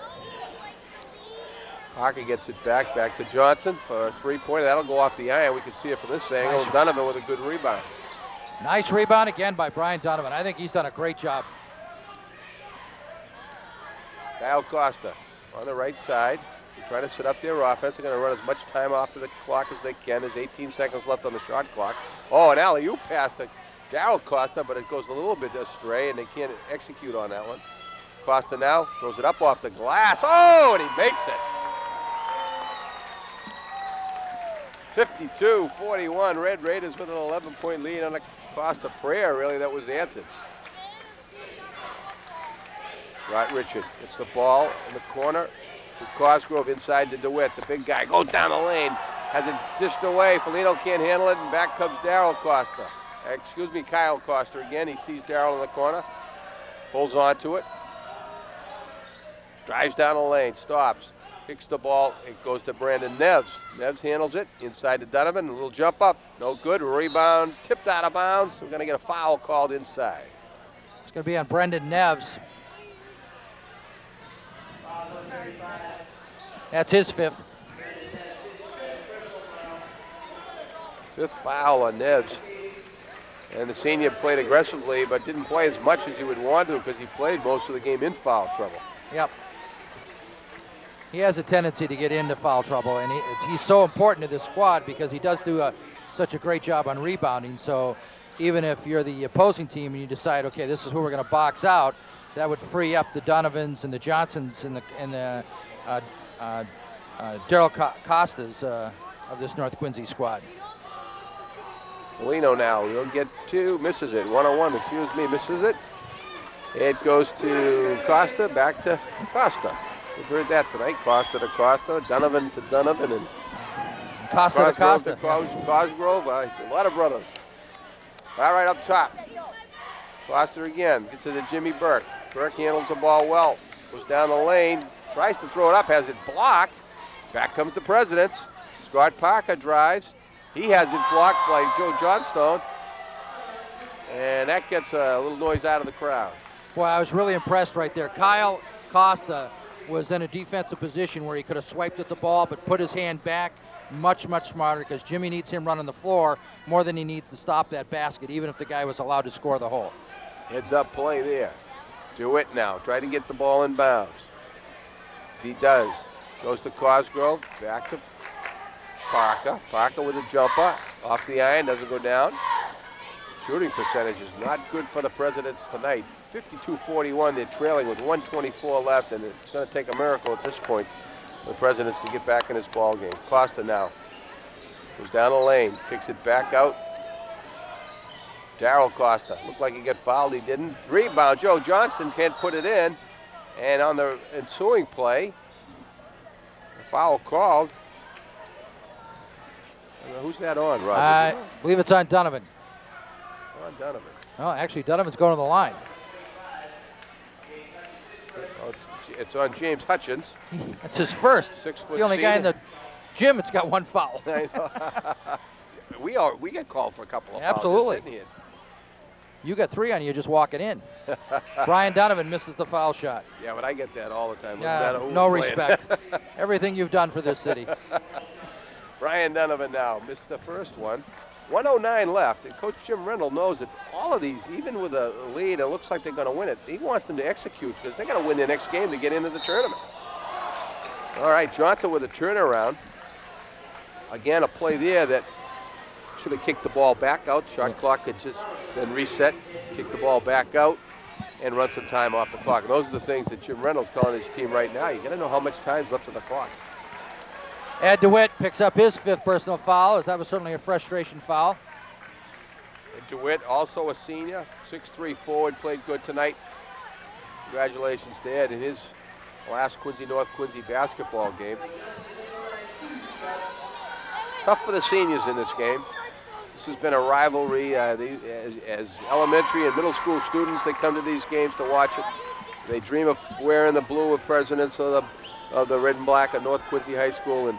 Speaker 1: Parker gets it back to Johnson for a three-pointer. That'll go off the iron. We can see it from this angle.
Speaker 2: Nice.
Speaker 1: Donovan with a good rebound.
Speaker 2: Nice rebound again by Brian Donovan. I think he's done a great job.
Speaker 1: Kyle Costa on the right side. They're trying to set up their offense. They're going to run as much time off the clock as they can. There's 18 seconds left on the shot clock. Oh, an alley-oop pass to Darrell Costa, but it goes a little bit astray, and they can't execute on that one. Costa now throws it up off the glass. Oh, and he makes it. 52-41. Red Raiders with an 11-point lead on a Costa prayer, really, that was answered. Rod Richard gets the ball in the corner to Cosgrove inside to DeWitt. The big guy goes down the lane, has it dished away. Foligno can't handle it, and back comes Darrell Costa. Kyle Costa again. He sees Darrell in the corner, pulls onto it, drives down the lane, stops, kicks the ball. It goes to Brandon Neves. Neves handles it inside to Donovan. A little jump up, no good. Rebound, tipped out of bounds. We're going to get a foul called inside.
Speaker 2: It's going to be on Brendan Neves. That's his fifth.
Speaker 1: Fifth foul on Neves. And the senior played aggressively, but didn't play as much as he would want to because he played most of the game in foul trouble.
Speaker 2: Yep. He has a tendency to get into foul trouble, and he's so important to this squad because he does do such a great job on rebounding. So even if you're the opposing team and you decide, okay, this is who we're going to box out, that would free up the Donovans and the Johnsons and the Darrell Costas of this North Quincy squad.
Speaker 1: Foligno now, he'll get two, misses it. 101, excuse me, misses it. It goes to Costa, back to Costa. We've heard that tonight. Costa to Costa, Donovan to Donovan, and
Speaker 2: Costa to Costa.
Speaker 1: Cosgrove, a lot of brothers. All right, up top. Costa again, gets it to Jimmy Burke. Burke handles the ball well, goes down the lane, tries to throw it up, has it blocked. Back comes the Presidents. Scott Parker drives. He has it blocked by Joe Johnstone. And that gets a little noise out of the crowd.
Speaker 2: Boy, I was really impressed right there. Kyle Costa was in a defensive position where he could have swiped at the ball but put his hand back. Much, much smarter because Jimmy needs him running the floor more than he needs to stop that basket, even if the guy was allowed to score the hole.
Speaker 1: Heads up play there. DeWitt now, try to get the ball in bounds. He does. Goes to Cosgrove, back to Parker. Parker with a jumper, off the iron, doesn't go down. Shooting percentage is not good for the Presidents tonight. 52-41, they're trailing with 1:24 left, and it's going to take a miracle at this point for the Presidents to get back in this ball game. Costa now goes down the lane, kicks it back out. Darrell Costa, looked like he got fouled, he didn't. Rebound, Joe Johnson can't put it in, and on the ensuing play, a foul called. Who's that on, Roger?
Speaker 2: I believe it's on Donovan.
Speaker 1: On Donovan.
Speaker 2: Oh, actually, Donovan's going to the line.
Speaker 1: Oh, it's on James Hutchins.
Speaker 2: That's his first.
Speaker 1: 6 foot
Speaker 2: He's the only guy in
Speaker 1: senior.
Speaker 2: the gym that's got one foul.
Speaker 1: I know. We get called for a couple of
Speaker 2: Absolutely.
Speaker 1: fouls. Just sitting here.
Speaker 2: You got three on you just walking in. Brian Donovan misses the foul shot.
Speaker 1: Yeah, but I get that all the time.
Speaker 2: Yeah, no respect. Everything you've done for this city.
Speaker 1: Brian Donovan now missed the first one. 109 left, and Coach Jim Rendell knows that all of these, even with a lead, it looks like they're going to win it. He wants them to execute because they're going to win their next game to get into the tournament. All right, Johnson with a turnaround. Again, a play there that should have kicked the ball back out. Shot clock had just been reset, kick the ball back out, and run some time off the clock. And those are the things that Jim Reynolds telling his team right now. You got to know how much time's left on the clock.
Speaker 2: Ed DeWitt picks up his fifth personal foul, as that was certainly a frustration foul.
Speaker 1: And DeWitt, also a senior, 6'3" forward, played good tonight. Congratulations to Ed in his last Quincy-North Quincy basketball game. Tough for the seniors in this game. This has been a rivalry. As elementary and middle school students, they come to these games to watch it. They dream of wearing the blue of presidents of the red and black at North Quincy High School,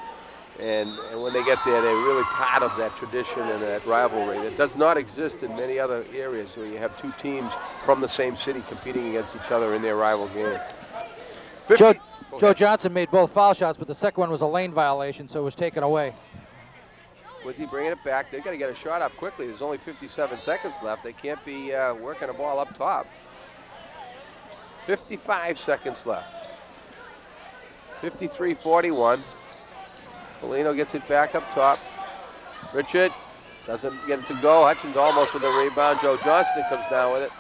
Speaker 1: and when they get there, they're really part of that tradition and that rivalry that does not exist in many other areas where you have two teams from the same city competing against each other in their rival game.
Speaker 2: Joe Johnson made both foul shots, but the second one was a lane violation, so it was taken away.
Speaker 1: Quincy bringing it back. They've got to get a shot up quickly. There's only 57 seconds left. They can't be working the ball up top. 55 seconds left. 53-41. Polino gets it back up top. Richard doesn't get it to go. Hutchins almost with a rebound. Joe Johnston comes down with it.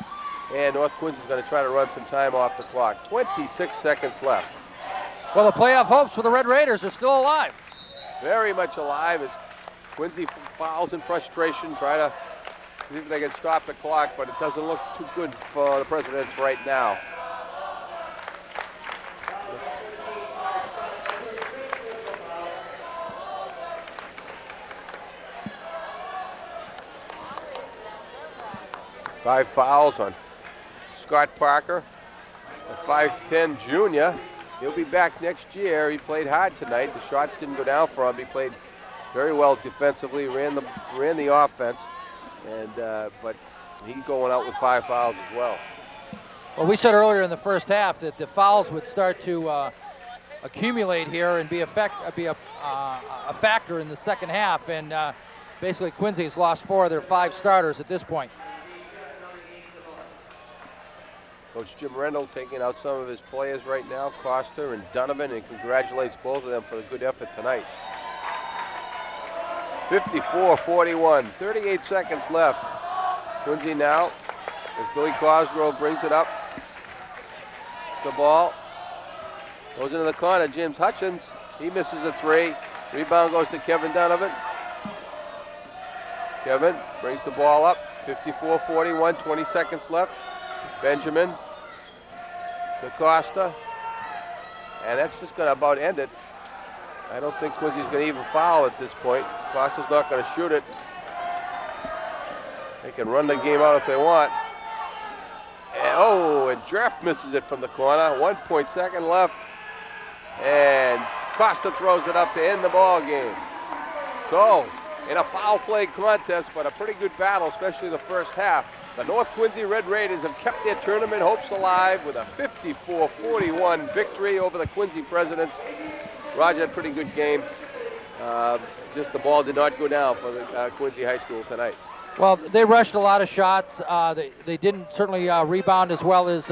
Speaker 1: And North Quincy's going to try to run some time off the clock. 26 seconds left.
Speaker 2: Well, the playoff hopes for the Red Raiders are still alive.
Speaker 1: Very much alive as Quincy fouls in frustration, try to see if they can stop the clock, but it doesn't look too good for the Presidents right now. Five fouls on Scott Parker, a 5'10 junior. He'll be back next year. He played hard tonight. The shots didn't go down for him. He played very well defensively, ran the offense, and but he's going out with 5 fouls as well.
Speaker 2: Well, we said earlier in the first half that the fouls would start to accumulate here and be a factor in the second half, and basically Quincy has lost 4 of their 5 starters at this point.
Speaker 1: Coach Jim Rendell taking out some of his players right now, Costa and Donovan, and congratulates both of them for the good effort tonight. 54-41, 38 seconds left. Quincy now, as Billy Cosgrove brings it up. It's the ball. Goes into the corner, James Hutchins. He misses a 3. Rebound goes to Kevin Donovan. Kevin brings the ball up. 54-41, 20 seconds left. Benjamin to Costa. And that's just going to about end it. I don't think Quincy's going to even foul at this point. Costa's not going to shoot it. They can run the game out if they want. And Jeff misses it from the corner. 1.2 left. And Costa throws it up to end the ball game. So, in a foul play contest, but a pretty good battle, especially the first half. The North Quincy Red Raiders have kept their tournament hopes alive with a 54-41 victory over the Quincy Presidents. Roger, a pretty good game. Just the ball did not go down for the Quincy High School tonight.
Speaker 2: Well, they rushed a lot of shots. They didn't certainly rebound as well as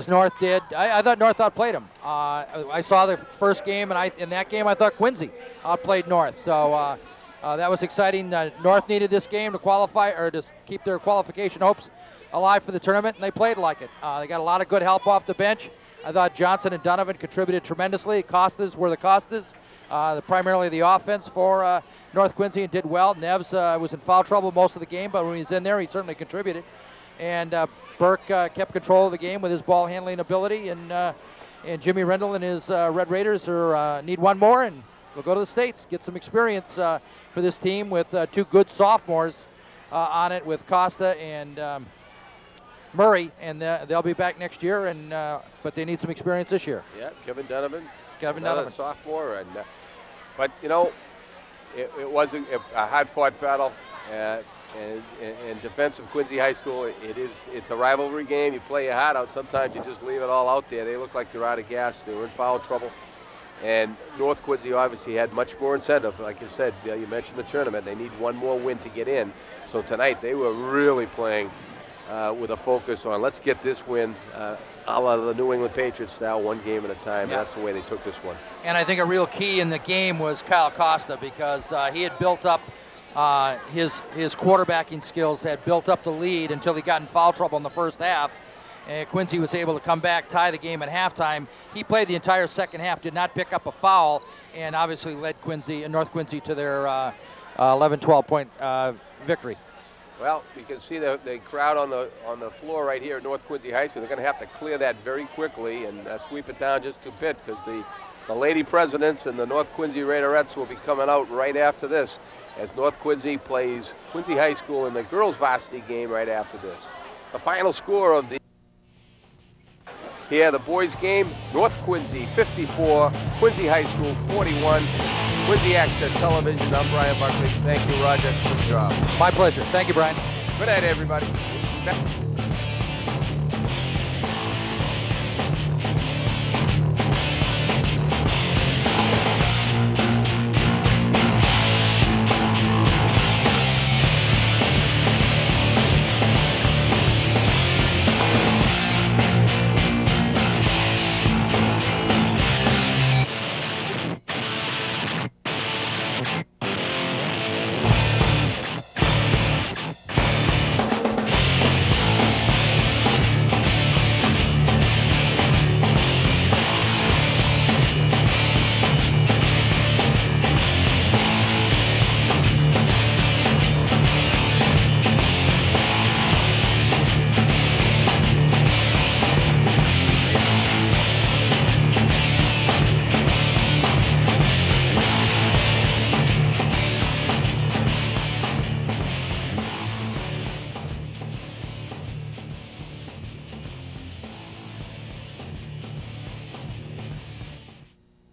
Speaker 2: North did. I thought North outplayed them. I saw the first game, and in that game I thought Quincy outplayed North. So that was exciting. North needed this game to qualify or to keep their qualification hopes alive for the tournament, and they played like it. They got a lot of good help off the bench. I thought Johnson and Donovan contributed tremendously. Costas were the Costas, primarily the offense for North Quincy, and did well. Neves was in foul trouble most of the game, but when he was in there, he certainly contributed. And Burke kept control of the game with his ball handling ability, and Jimmy Rendell and his Red Raiders need one more, and we'll go to the States, get some experience for this team with 2 good sophomores on it with Costa and Murray, and they'll be back next year, and but they need some experience this year.
Speaker 1: Yeah, Kevin Donovan, sophomore, and but you know, it was a hard-fought battle, and defensive Quincy High School. It's a rivalry game. You play your heart out. Sometimes you just leave it all out there. They look like they're out of gas. They were in foul trouble, and North Quincy obviously had much more incentive. Like you said, you mentioned the tournament. They need one more win to get in. So tonight they were really playing with a focus on let's get this win, a la the New England Patriots style, one game at a time.
Speaker 2: Yeah.
Speaker 1: And that's the way they took this one.
Speaker 2: And I think a real key in the game was Kyle Costa, because he had built up his quarterbacking skills, had built up the lead until he got in foul trouble in the first half. And Quincy was able to come back, tie the game at halftime. He played the entire second half, did not pick up a foul, and obviously led North Quincy to their 11-12 point victory.
Speaker 1: Well, you can see the crowd on the floor right here at North Quincy High School. They're going to have to clear that very quickly and sweep it down just a bit, because the Lady Presidents and the North Quincy Raiderettes will be coming out right after this, as North Quincy plays Quincy High School in the girls varsity game right after this. The final score of the the boys game, North Quincy 54, Quincy High School 41. Quincy Access Television, I'm Brian Buckley. Thank you, Roger. Good job.
Speaker 2: My pleasure. Thank you, Brian.
Speaker 1: Good night, everybody.